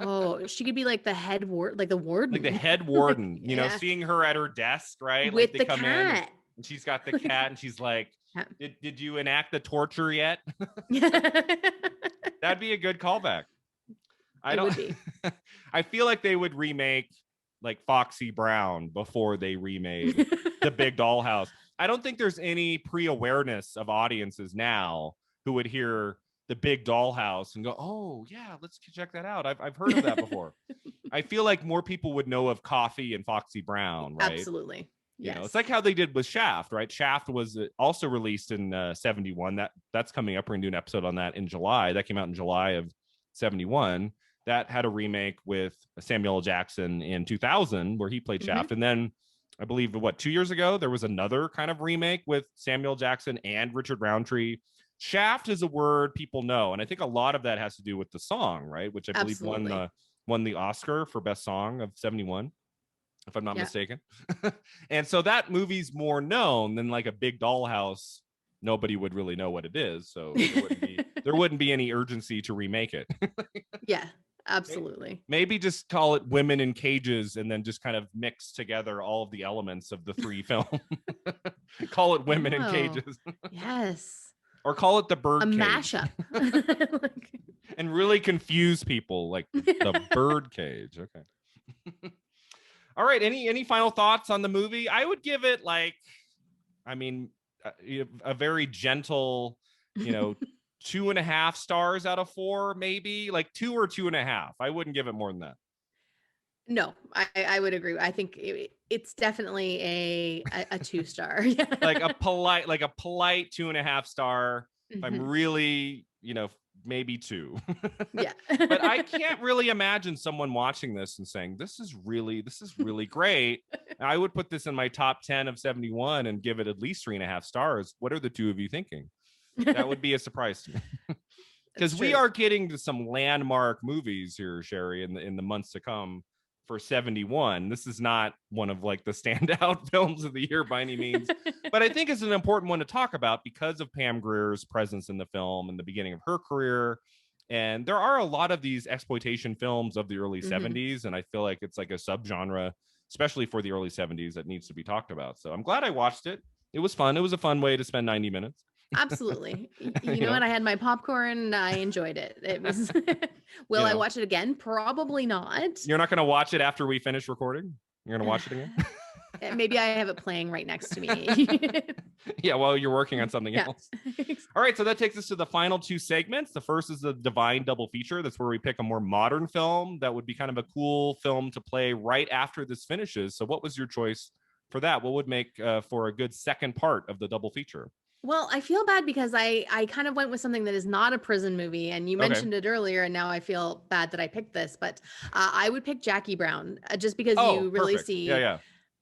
Oh, she could be like the head warden, like the warden. Like the head warden, seeing her at her desk, right? With like they the come cat. in and she's got the cat and she's like, did you enact the torture yet? That'd be a good callback. I feel like they would remake like Foxy Brown before they remade The Big Dollhouse. I don't think there's any pre-awareness of audiences now who would hear The Big Dollhouse and go, oh yeah, let's check that out. I've heard of that before. I feel like more people would know of Coffee and Foxy Brown, right? Absolutely. Yes. You know, it's like how they did with Shaft, right? Shaft was also released in 71. That's coming up. We're gonna do an episode on that in July. That came out in July of 71. That had a remake with Samuel L. Jackson in 2000 where he played Shaft. And then I believe 2 years ago there was another kind of remake with Samuel Jackson and Richard Roundtree. Shaft is a word people know, and I think a lot of that has to do with the song, right? Which I believe won the Oscar for best song of 71, if I'm not mistaken. And so that movie's more known than like a Big Dollhouse. Nobody would really know what it is, so there wouldn't be any urgency to remake it. Yeah, absolutely. Maybe just call it Women in Cages and then just kind of mix together all of the elements of the three films. Call it Women in Cages. Yes. Or call it the Bird Cage. Mashup. And really confuse people, like the Bird Cage. Okay. All right. Any final thoughts on the movie? I would give it a very gentle, 2.5 stars out of 4, maybe like 2 or 2.5. I wouldn't give it more than that. No, I would agree. I think it's definitely a 2-star. like a polite 2.5 star. If I'm really, maybe 2. Yeah. But I can't really imagine someone watching this and saying, this is really great. I would put this in my top 10 of 71 and give it at least 3.5 stars. What are the two of you thinking? That would be a surprise to me. Because we are getting to some landmark movies here, Sherri, in the months to come for 71. This is not one of like the standout films of the year by any means, but I think it's an important one to talk about because of Pam Grier's presence in the film and the beginning of her career. And there are a lot of these exploitation films of the early 70s, and I feel like it's like a subgenre, especially for the early 70s, that needs to be talked about. So I'm glad I watched it. It was fun. It was a fun way to spend 90 minutes. Absolutely. You know what? I had my popcorn. I enjoyed it. It was. Will I watch it again? Probably not. You're not going to watch it after we finish recording? You're going to watch it again? Maybe I have it playing right next to me. Yeah, while you're working on something else. All right, so that takes us to the final 2 segments. The first is the Divine Double Feature. That's where we pick a more modern film that would be kind of a cool film to play right after this finishes. So what was your choice for that? What would make for a good second part of the double feature? Well, I feel bad because I kind of went with something that is not a prison movie, and you mentioned it earlier, and now I feel bad that I picked this, but I would pick Jackie Brown just because you really see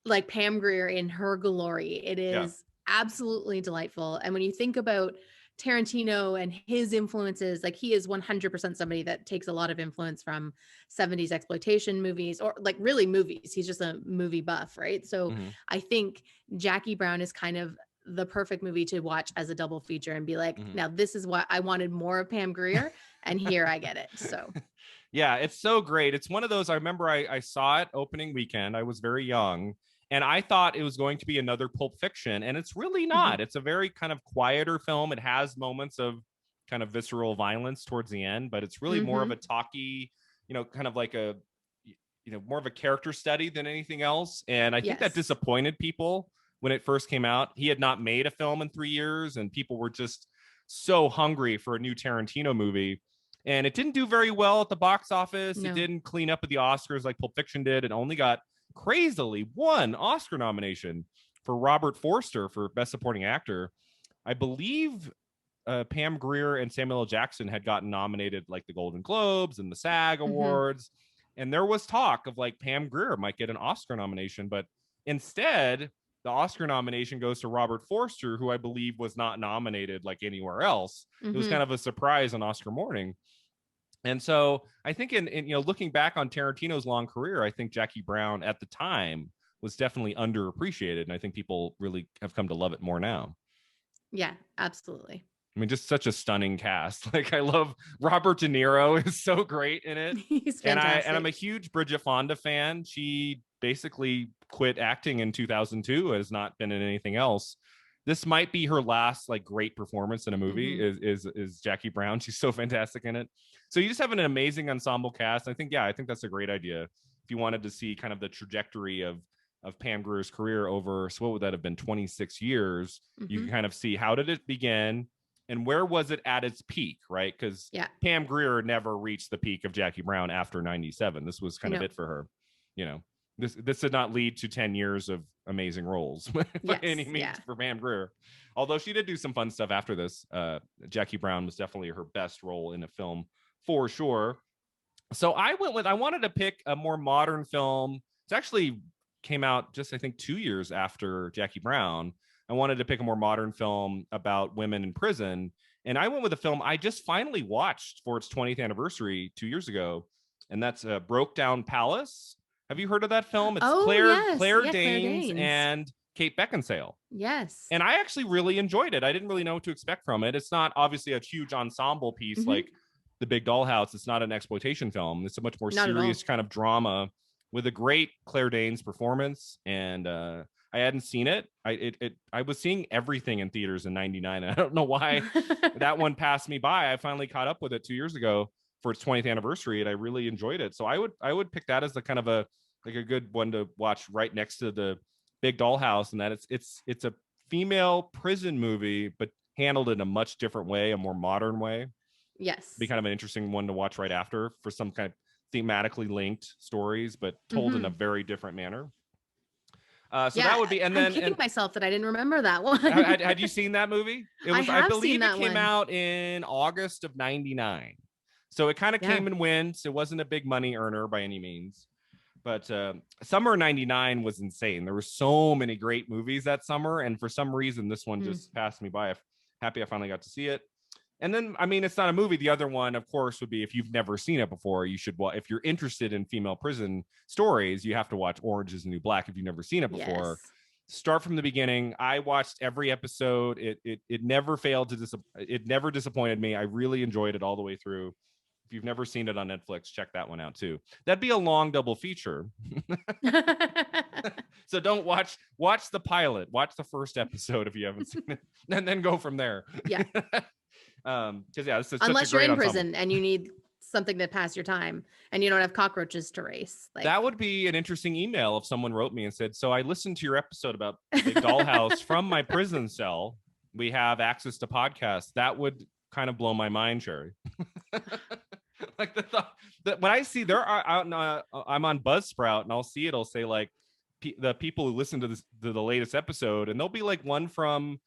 like Pam Grier in her glory. It is absolutely delightful. And when you think about Tarantino and his influences, like he is 100% somebody that takes a lot of influence from 70s exploitation movies, or like really movies. He's just a movie buff, right? So I think Jackie Brown is kind of the perfect movie to watch as a double feature and be like, now this is what I wanted more of Pam Grier, and here I get it. So yeah, it's so great. It's one of those, I remember I saw it opening weekend. I was very young, and I thought it was going to be another Pulp Fiction, and it's really not. It's a very kind of quieter film. It has moments of kind of visceral violence towards the end, but it's really more of a talky, kind of like a, more of a character study than anything else. And I think that disappointed people when it first came out. He had not made a film in 3 years, and people were just so hungry for a new Tarantino movie. And it didn't do very well at the box office. It didn't clean up at the Oscars like Pulp Fiction did. It only got crazily 1 Oscar nomination for Robert Forster for Best Supporting Actor. I believe Pam Grier and Samuel L. Jackson had gotten nominated like the Golden Globes and the SAG Awards. And there was talk of like Pam Grier might get an Oscar nomination, but instead the Oscar nomination goes to Robert Forster, who I believe was not nominated like anywhere else. It was kind of a surprise on Oscar morning. And so I think in looking back on Tarantino's long career, I think Jackie Brown at the time was definitely underappreciated. And I think people really have come to love it more now. Yeah, absolutely. I mean, just such a stunning cast. Like, I love Robert De Niro is so great in it. He's fantastic. And I'm a huge Bridget Fonda fan. She basically quit acting in 2002, has not been in anything else. This might be her last like great performance in a movie is Jackie Brown. She's so fantastic in it. So you just have an amazing ensemble cast. I think that's a great idea. If you wanted to see kind of the trajectory of Pam Grier's career over, so what would that have been, 26 years, you can kind of see how did it begin and where was it at its peak, right? Because Pam Grier never reached the peak of Jackie Brown after 97. This was kind of it for her. You know, this did not lead to 10 years of amazing roles by any means for Pam Grier. Although she did do some fun stuff after this. Jackie Brown was definitely her best role in a film for sure. So I wanted to pick a more modern film. It's actually came out just, I think, 2 years after Jackie Brown. I wanted to pick a more modern film about women in prison. And I went with a film I just finally watched for its 20th anniversary 2 years ago. And that's Broke Down Palace. Have you heard of that film? It's Claire Danes and Kate Beckinsale. Yes. And I actually really enjoyed it. I didn't really know what to expect from it. It's not obviously a huge ensemble piece like The Big Dollhouse. It's not an exploitation film. It's a much more serious kind of drama with a great Claire Danes performance. And I hadn't seen it. I was seeing everything in theaters in 99. I don't know why that one passed me by. I finally caught up with it 2 years ago for its 20th anniversary, and I really enjoyed it. So I would pick that as the kind of a good one to watch right next to The Big Dollhouse, and that it's a female prison movie, but handled in a much different way, a more modern way. Yes. Be kind of an interesting one to watch right after for some kind of thematically linked stories, but told in a very different manner. So that would be, and then I'm kicking myself that I didn't remember that one. had you seen that movie? It was, I believe it came out in August of 99. So it kind of came and went. It wasn't a big money earner by any means, but summer 99 was insane. There were so many great movies that summer. And for some reason, this one just passed me by. I'm happy I finally got to see it. And then, I mean, it's not a movie. The other one, of course, would be, if you've never seen it before, you should watch. If you're interested in female prison stories, you have to watch Orange is the New Black if you've never seen it before. Start from the beginning. I watched every episode. It never failed to it never disappointed me. I really enjoyed it all the way through. If you've never seen it on Netflix, check that one out too. That'd be a long double feature. So don't watch the pilot. Watch the first episode if you haven't seen it, and then go from there. Yeah. Because this is unless you're in prison and you need something to pass your time and you don't have cockroaches to race. Like, that would be an interesting email if someone wrote me and said, so I listened to your episode about the Big Dollhouse from my prison cell. We have access to podcasts. That would kind of blow my mind, Sherri. Like the thought that when I see I'm on Buzzsprout and I'll see it'll say like the people who listen to the latest episode, and there'll be like one from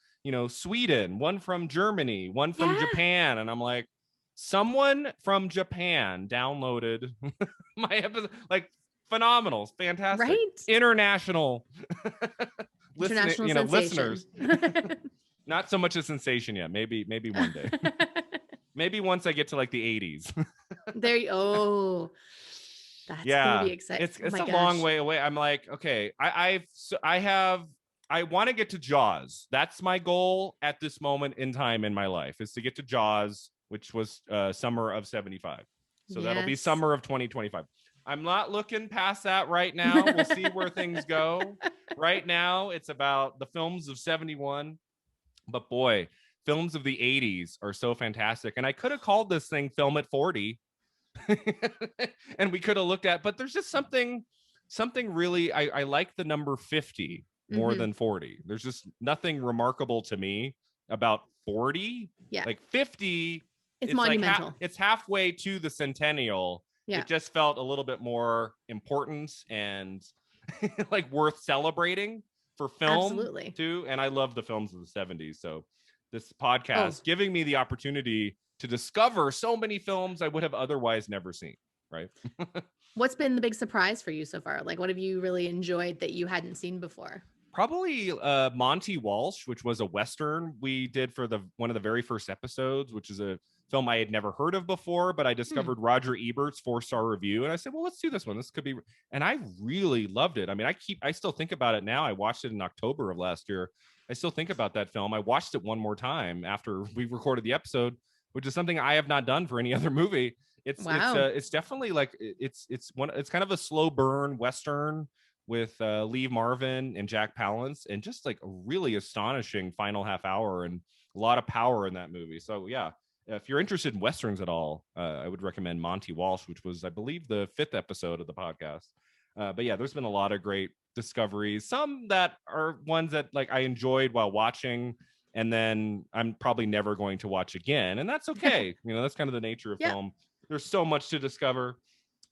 Sweden, one from Germany, one from Japan. And I'm like, someone from Japan downloaded my episode. Like, phenomenal, fantastic, right? International listeners. Not so much a sensation yet. Maybe one day. Maybe once I get to like the 80s. That's gonna be exciting. It's a long way away. I'm like, okay, I want to get to Jaws. That's my goal at this moment in time in my life, is to get to Jaws, which was summer of 75. So that'll be summer of 2025. I'm not looking past that right now. We'll see where things go. Right now, it's about the films of 71. But boy, films of the 80s are so fantastic. And I could have called this thing Film at 40. And we could have looked at, but there's just something really, I like the number 50 more than 40. There's just nothing remarkable to me about 40. Like 50, it's monumental. Like it's halfway to the centennial. It just felt a little bit more important and like worth celebrating for film too. And I love the films of the 70s. So this podcast giving me the opportunity to discover so many films I would have otherwise never seen. Right. What's been the big surprise for you so far? Like, what have you really enjoyed that you hadn't seen before? Probably Monty Walsh, which was a Western we did for one of the very first episodes, which is a film I had never heard of before, but I discovered Roger Ebert's 4-star review. And I said, well, let's do this one. This could be, and I really loved it. I mean, I still think about it now. I watched it in October of last year. I still think about that film. I watched it one more time after we recorded the episode, which is something I have not done for any other movie. It's definitely like, it's kind of a slow burn Western with Lee Marvin and Jack Palance, and just like a really astonishing final half hour and a lot of power in that movie. So yeah, if you're interested in Westerns at all, I would recommend Monty Walsh, which was, I believe, the 5th episode of the podcast. But yeah, there's been a lot of great discoveries. Some that are ones that like I enjoyed while watching. and then I'm probably never going to watch again, and that's okay. That's kind of the nature of film. There's so much to discover.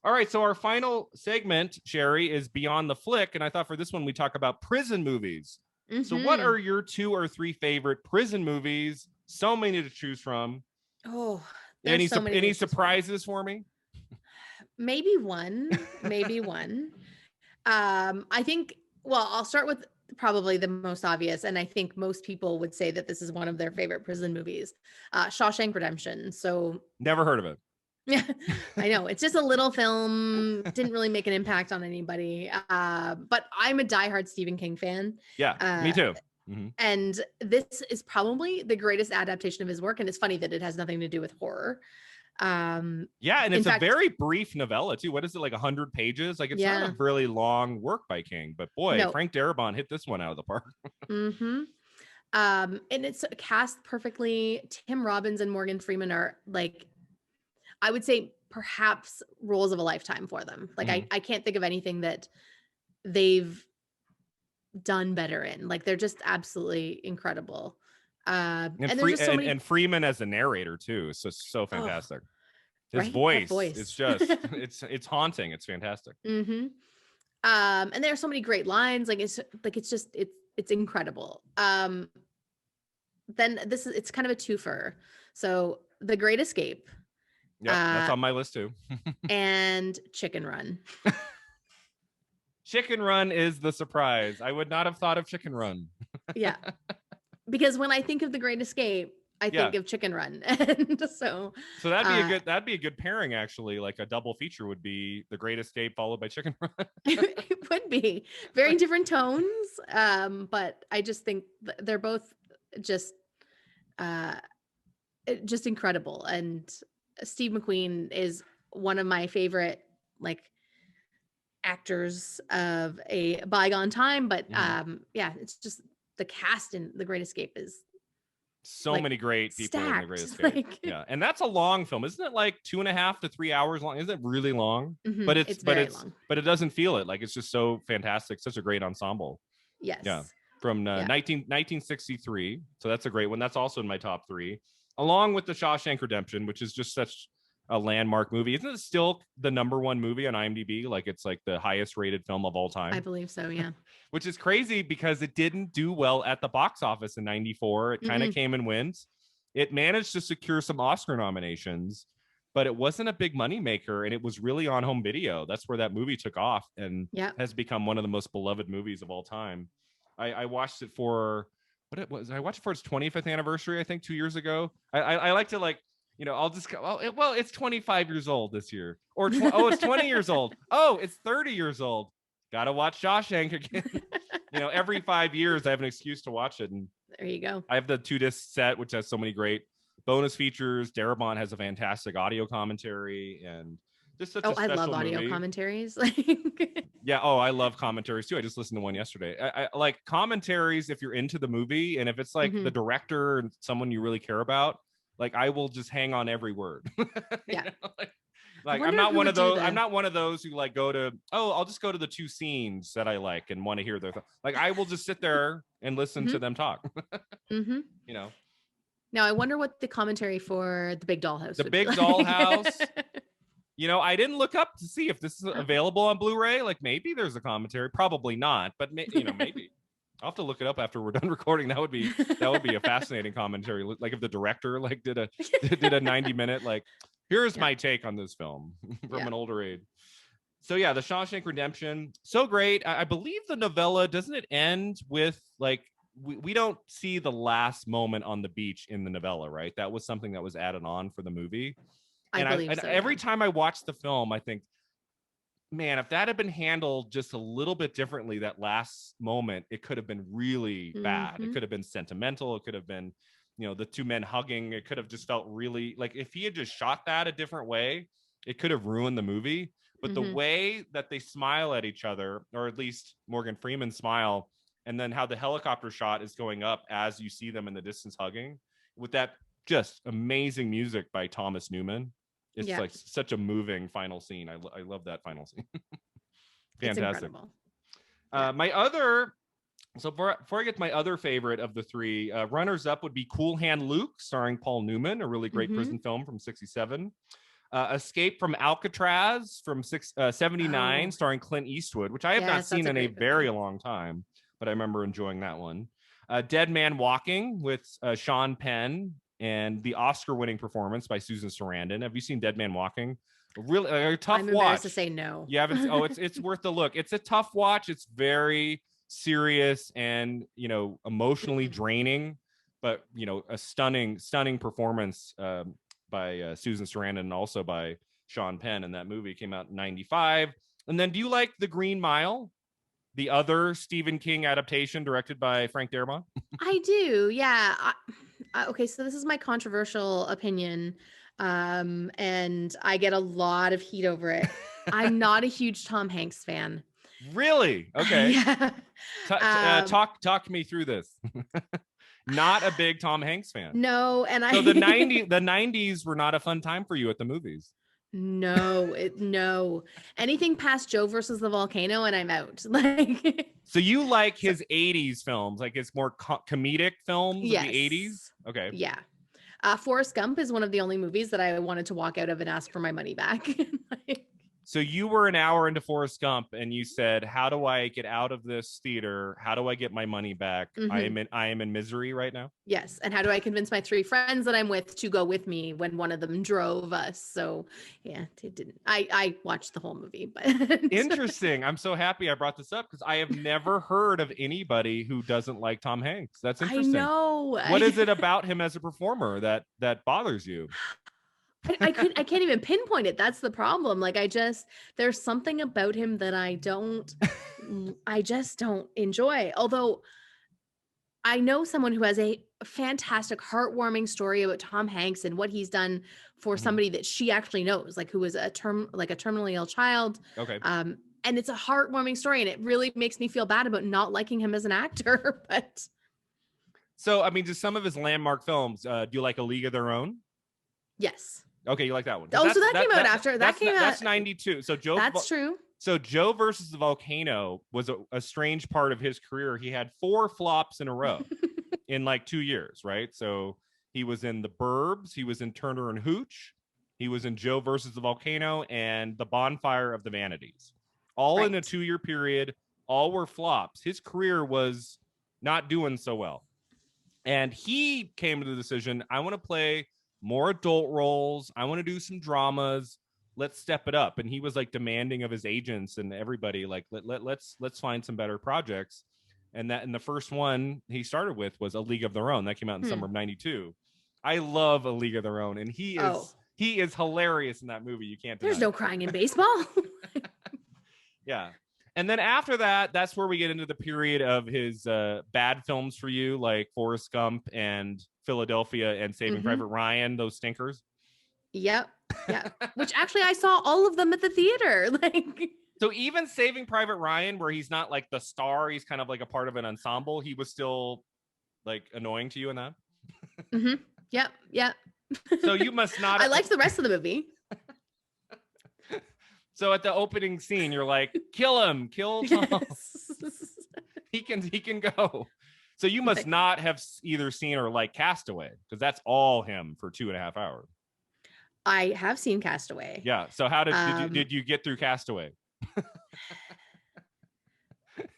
All right, so our final segment, Sherri, is Beyond the Flick, and I thought for this one we talk about prison movies. So what are your 2 or 3 favorite prison movies? So many to choose from. Oh, there's so many. Any surprises for me? Maybe one. I think, well, I'll start with probably the most obvious, and I think most people would say that this is one of their favorite prison movies, Shawshank Redemption. So never heard of it. Yeah, I know. It's just a little film, didn't really make an impact on anybody. But I'm a diehard Stephen King fan. Yeah, me too. And this is probably the greatest adaptation of his work. And it's funny that it has nothing to do with horror. And it's a very brief novella too. What is it, like 100 pages? Like, it's not a really long work by King, but boy, Frank Darabont hit this one out of the park. And it's cast perfectly. Tim Robbins and Morgan Freeman are, like, I would say perhaps roles of a lifetime for them. Like, I can't think of anything that they've done better in. Like, they're just absolutely incredible. And Freeman as a narrator too. So fantastic. His voice is just it's haunting. It's fantastic. And there are so many great lines. It's incredible. Then it's kind of a twofer. So The Great Escape. Yeah, that's on my list too. And Chicken Run. Chicken Run is the surprise. I would not have thought of Chicken Run. Yeah. Because when I think of The Great Escape, I think of Chicken Run. And so that'd be a good pairing, actually. Like, a double feature would be The Great Escape followed by Chicken Run. It would be very different tones. But I just think they're both just incredible. And Steve McQueen is one of my favorite, like, actors of a bygone time. But it's just the cast in The Great Escape is so many great people in The Great Escape. And that's a long film, isn't it? Like 2.5 to 3 hours long. Isn't it really long? But it's long. But it doesn't feel it. Like, it's just so fantastic. Such a great ensemble. Yes. Yeah. From 1963. So that's a great one. That's also in my top 3, along with The Shawshank Redemption, which is just such a landmark movie. Isn't it still the #1 movie on IMDb? Like, it's like the highest rated film of all time. I believe so, yeah. Which is crazy because it didn't do well at the box office in 94. It kind of came and went. It managed to secure some Oscar nominations, but it wasn't a big money maker, and it was really on home video. That's where that movie took off and has become one of the most beloved movies of all time. I watched it for I watched it for its 25th anniversary, I think 2 years ago. I like to, like, I'll just go, it's 25 years old this year. Or, it's 20 years old. Oh, it's 30 years old. Got to watch Shawshank again. Every 5 years I have an excuse to watch it. And there you go. I have the 2-disc set, which has so many great bonus features. Darabont has a fantastic audio commentary, and just such a special movie. I love audio commentaries. Yeah. Oh, I love commentaries too. I just listened to one yesterday. I like commentaries if you're into the movie, and if it's like the director and someone you really care about. Like, I will just hang on every word. Yeah. I'm not one of those. I'm not one of those who, like, go to, I'll just go to the 2 scenes that I like and want to hear their like, I will just sit there and listen to them talk. Now, I wonder what the commentary for The Big Dollhouse. The Big Dollhouse. I didn't look up to see if this is available on Blu-ray. Like, maybe there's a commentary. Probably not, but maybe. I'll have to look it up after we're done recording. That would be a fascinating commentary. Like, if the director did a 90-minute, like, here's my take on this film from an older age. So The Shawshank Redemption, so great. I believe the novella, doesn't it end with, like, we don't see the last moment on the beach in the novella, right? That was something that was added on for the movie. I believe so. Every time I watch the film, I think, man, if that had been handled just a little bit differently, that last moment, it could have been really bad. It could have been sentimental. It could have been, the 2 men hugging. It could have just felt really, like, if he had just shot that a different way, it could have ruined the movie. But the way that they smile at each other, or at least Morgan Freeman's smile, and then how the helicopter shot is going up as you see them in the distance hugging, with that just amazing music by Thomas Newman. It's like such a moving final scene. I love that final scene. Fantastic. It's incredible. My other So before I get to my other favorite of the three, runners up would be Cool Hand Luke, starring Paul Newman, a really great prison film from '67. Escape from Alcatraz from 79, Oh, starring Clint Eastwood, which I have not yes, that's seen a in a great movie. very long time, but I remember enjoying that one. Dead Man Walking with Sean Penn and the Oscar-winning performance by Susan Sarandon. Have you seen Dead Man Walking? Really a tough I'm embarrassed to watch. say no. You haven't? Oh, it's worth the look. It's a tough watch. It's very serious and emotionally Mhm. draining, but a stunning performance by Susan Sarandon and also by Sean Penn in that movie. Came out in '95. And then, do you like The Green Mile, the other Stephen King adaptation directed by Frank Darabont? I do, yeah. Okay, so this is my controversial opinion, and I get a lot of heat over it. I'm not a huge Tom Hanks fan. Really? Okay. Yeah. Talk me through this. Not a big Tom Hanks fan. No, and So the I 90s were not a fun time for you at the movies. no. Anything past Joe versus the volcano and I'm out. Like So you like so his 80s films, like his more comedic films of the 80s? yes. Okay. Yeah. Forrest Gump is one of the only movies that I wanted to walk out of and ask for my money back. Like, So you were an hour into Forrest Gump and you said, "How do I get out of this theater? How do I get my money back? mhm. I am in misery right now." Yes. And how do I convince my three friends that I'm with to go with me when one of them drove us? So yeah, it didn't. I watched the whole movie, but Interesting. I'm so happy I brought this up because I have never heard of anybody who doesn't like Tom Hanks. That's I interesting. know. What is it about him as a performer that bothers you? I can't even pinpoint it. That's the problem. Like there's something about him that I just don't enjoy. Although I know someone who has a fantastic heartwarming story about Tom Hanks and what he's done for Mhm. somebody that she actually knows, like who was a terminally ill child. Okay. And it's a heartwarming story and it really makes me feel bad about not liking him as an actor, but So, I mean, just some of his landmark films. Do you like A League of Their Own? yes. Okay, you like that one. Oh, so that came out after. That came out. That's 92. That's true. So Joe versus the Volcano was a strange part of his career. He had 4 flops in a row in like 2 years, right? So he was in The Burbs, he was in Turner and Hooch, he was in Joe versus the Volcano and The Bonfire of the Vanities. All in a Right. 2-year period, all were flops. His career was not doing so well. And he came to the decision, I want to play more adult roles. I want to do some dramas. Let's step it up. And he was like demanding of his agents and everybody, like, let's find some better projects. And the first one he started with was A League of Their Own. That came out in summer of '92. I love A League of Their Own. And he is hilarious in that movie. You can't deny There's no it. crying in baseball. Yeah. And then after that, that's where we get into the period of his bad films for you, like Forrest Gump and Philadelphia and Saving Private Ryan, those stinkers. Yep. Yeah. Which actually I saw all of them at the theater. Like So even Saving Private Ryan, where he's not like the star, he's kind of like a part of an ensemble, he was still like annoying to you in that. Yep. Yep. So you must not. I liked the rest of the movie. So at the opening scene, you're like, kill him, kill Tom. Yes. He can go. So you must not have either seen or like Castaway, because that's all him for 2.5 hours. I have seen Castaway. Yeah. So how did you get through Castaway?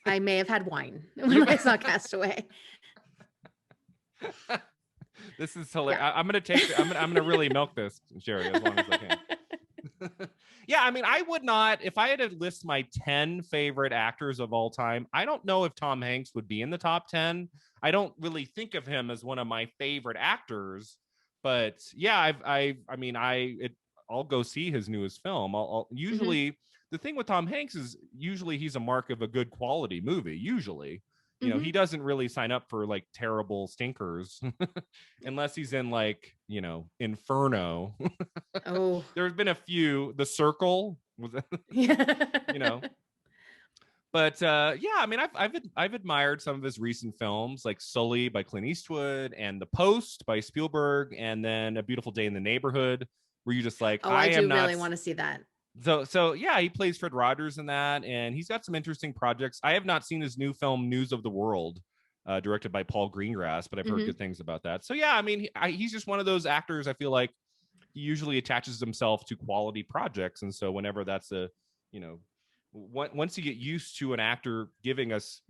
I may have had wine when I saw Castaway. This is hilarious. Yeah. I'm gonna really milk this, Sherri, as long as I can. Yeah, I mean, I would not, if I had to list my 10 favorite actors of all time, I don't know if Tom Hanks would be in the top 10. I don't really think of him as one of my favorite actors, but yeah, I'll go see his newest film. I'll usually the thing with Tom Hanks is usually he's a mark of a good quality movie. Usually, he doesn't really sign up for like terrible stinkers unless he's in like, Inferno. Oh, There's been a few. The Circle was, yeah. But yeah, I mean, I've admired some of his recent films, like Sully by Clint Eastwood and The Post by Spielberg, and then A Beautiful Day in the Neighborhood, where you just like, Oh, I do really want to see that. So yeah, he plays Fred Rogers in that, and he's got some interesting projects. I have not seen his new film News of the World, directed by Paul Greengrass, but I've heard good things about that. So yeah, I mean, he's just one of those actors. I feel like he usually attaches himself to quality projects, and so whenever that's a, you know, once you get used to an actor giving us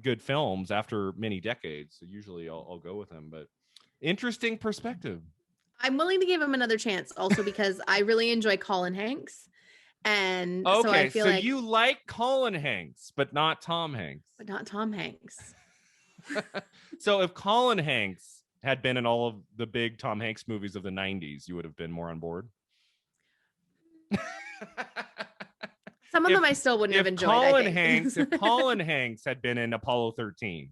good films after many decades, so usually I'll go with him. But interesting perspective. I'm willing to give him another chance, also because I really enjoy Colin Hanks, and so I Okay, feel so like, you like Colin Hanks, but not Tom Hanks. but not Tom Hanks. So if Colin Hanks had been in all of the big Tom Hanks movies of the 90s, you would have been more on board. Some of them I still wouldn't have enjoyed. If Colin Hanks had been in Apollo 13,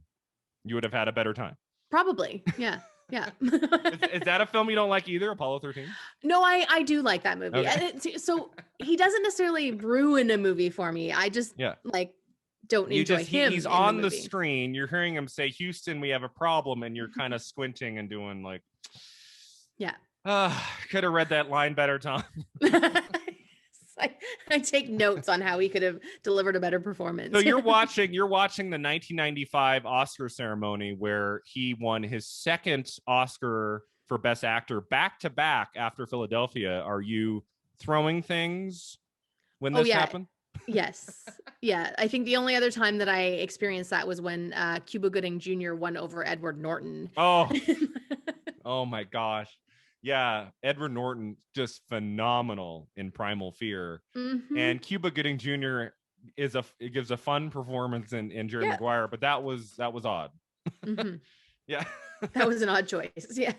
you would have had a better time. Probably. Yeah. Yeah. Is that a film you don't like either, Apollo 13? No, I do like that movie. Okay. So he doesn't necessarily ruin a movie for me. I just like don't enjoy him. He's on the screen. You're hearing him say, "Houston, we have a problem," and you're kind of squinting and doing like, yeah. Could have read that line better, Tom. I take notes on how he could have delivered a better performance. So you're watching the 1995 Oscar ceremony where he won his second Oscar for Best Actor back to back after Philadelphia. Are you throwing things when this happened? Yes. Yeah. I think the only other time that I experienced that was when Cuba Gooding Jr. won over Edward Norton. Oh, oh my gosh. Yeah, Edward Norton just phenomenal in Primal Fear, and Cuba Gooding Jr. gives a fun performance in Jerry Maguire, but that was odd. Yeah, that was an odd choice. Yes,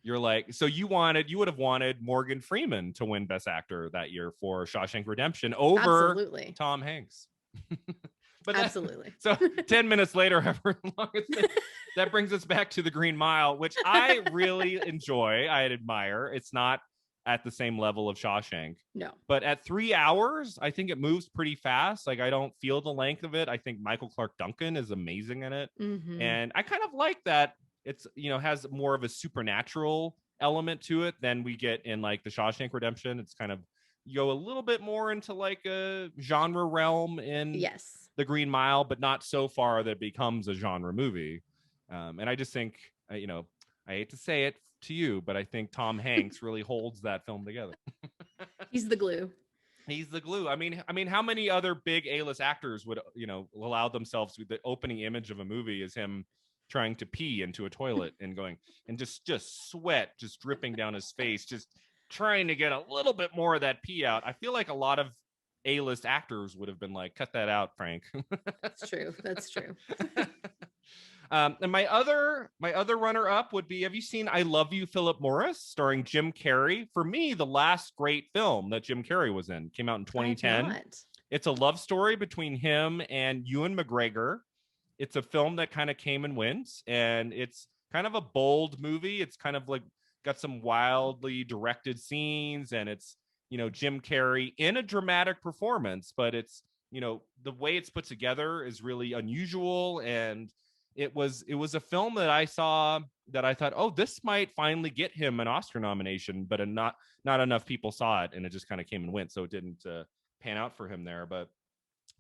you're like, so you would have wanted Morgan Freeman to win Best Actor that year for Shawshank Redemption over Tom Hanks. But absolutely. So 10 minutes later, however long it's been, that brings us back to The Green Mile, which I really enjoy. I admire. It's not at the same level of Shawshank. No. But at 3 hours, I think it moves pretty fast. Like, I don't feel the length of it. I think Michael Clark Duncan is amazing in it. And I kind of like that it's, has more of a supernatural element to it than we get in like the Shawshank Redemption. It's kind of, you go a little bit more into like a genre realm in The Green Mile, but not so far that it becomes a genre movie. And I just think, I hate to say it to you, but I think Tom Hanks really holds that film together. He's the glue. He's the glue. I mean, how many other big A-list actors would, allow themselves to, the opening image of a movie is him trying to pee into a toilet and going and just sweat just dripping down his face, just trying to get a little bit more of that pee out. I feel like a lot of A-list actors would have been like, cut that out, Frank. That's true. That's true. And my other runner-up would be, have you seen I Love You, Philip Morris, starring Jim Carrey? For me, the last great film that Jim Carrey was in came out in 2010. It's a love story between him and Ewan McGregor. It's a film that kind of came and went, and it's kind of a bold movie. It's kind of like got some wildly directed scenes, and it's, Jim Carrey in a dramatic performance, but it's, the way it's put together is really unusual. And it was a film that I saw that I thought, oh, this might finally get him an Oscar nomination, but not enough people saw it, and it just kind of came and went, so it didn't pan out for him there. But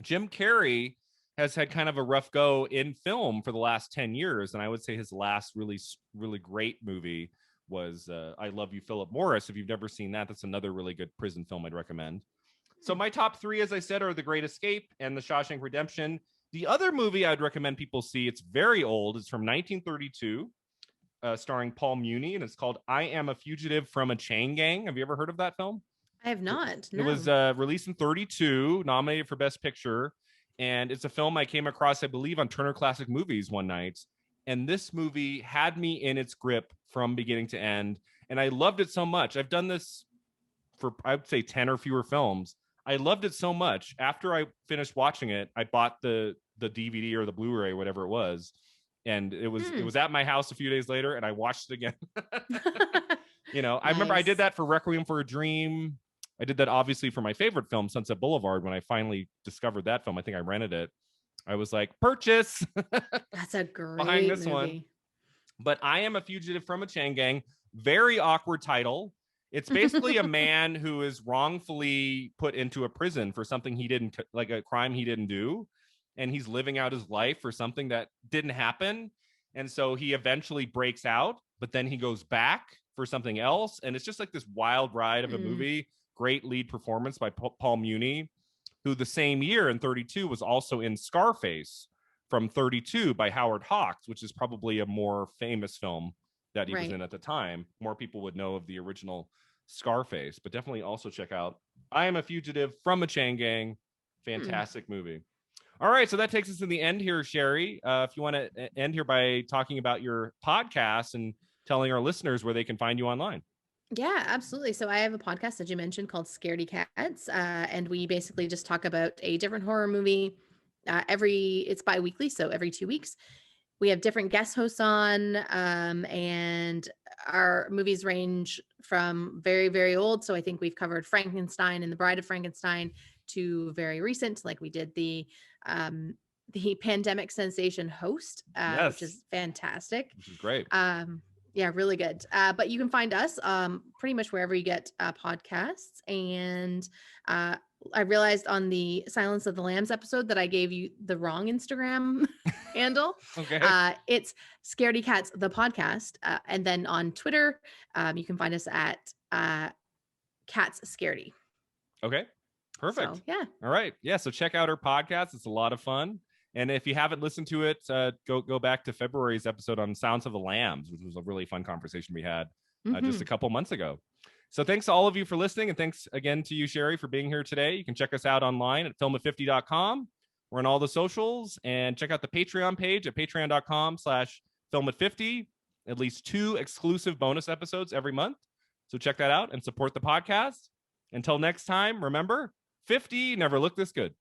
Jim Carrey has had kind of a rough go in film for the last 10 years, and I would say his last really, really great movie was I Love You, Philip Morris. If you've never seen that, that's another really good prison film I'd recommend. So my top three, as I said, are The Great Escape and The Shawshank Redemption. The other movie I'd recommend people see, it's very old. It's from 1932, starring Paul Muni, and it's called I Am a Fugitive from a Chain Gang. Have you ever heard of that film? I have not. No. It was released in 32, nominated for Best Picture. And it's a film I came across, I believe, on Turner Classic Movies one night. And this movie had me in its grip from beginning to end. And I loved it so much. I've done this for, I would say, 10 or fewer films. I loved it so much. After I finished watching it, I bought the DVD or the Blu-ray, whatever it was. And it was at my house a few days later, and I watched it again. I remember I did that for Requiem for a Dream. I did that obviously for my favorite film, Sunset Boulevard. When I finally discovered that film, I think I rented it. I was like, purchase. That's a great behind this movie. one. But I Am a Fugitive from a Chain Gang. Very awkward title. It's basically a man who is wrongfully put into a prison for something he didn't, like a crime he didn't do. And he's living out his life for something that didn't happen. And so he eventually breaks out, but then he goes back for something else. And it's just like this wild ride of a movie. Great lead performance by Paul Muni, who the same year in 32 was also in Scarface from 32 by Howard Hawks, which is probably a more famous film that he was in at the time. More people would know of the original Scarface, but definitely also check out I Am a Fugitive from a Chain Gang. Fantastic movie. All right, so that takes us to the end here, Sherri. If you want to end here by talking about your podcast and telling our listeners where they can find you online. Yeah, absolutely. So I have a podcast that you mentioned called Scaredy Cats, and we basically just talk about a different horror movie. It's bi-weekly, so every 2 weeks. We have different guest hosts on, and our movies range from very, very old. So I think we've covered Frankenstein and The Bride of Frankenstein to very recent, like we did the pandemic sensation Host, which is fantastic. Which is great. Yeah, really good. But you can find us pretty much wherever you get podcasts. And I realized on the Silence of the Lambs episode that I gave you the wrong Instagram handle. Okay. It's Scaredy Cats, the podcast. And then on Twitter, you can find us at Cats Scaredy. Okay. Perfect. So, yeah. All right. Yeah. So check out our podcast. It's a lot of fun. And if you haven't listened to it, go back to February's episode on Sounds of the Lambs, which was a really fun conversation we had just a couple months ago. So thanks to all of you for listening. And thanks again to you, Sherri, for being here today. You can check us out online at filmat50.com. We're on all the socials, and check out the Patreon page at patreon.com/filmat50. At least 2 exclusive bonus episodes every month. So check that out and support the podcast. Until next time, remember, 50 never looked this good.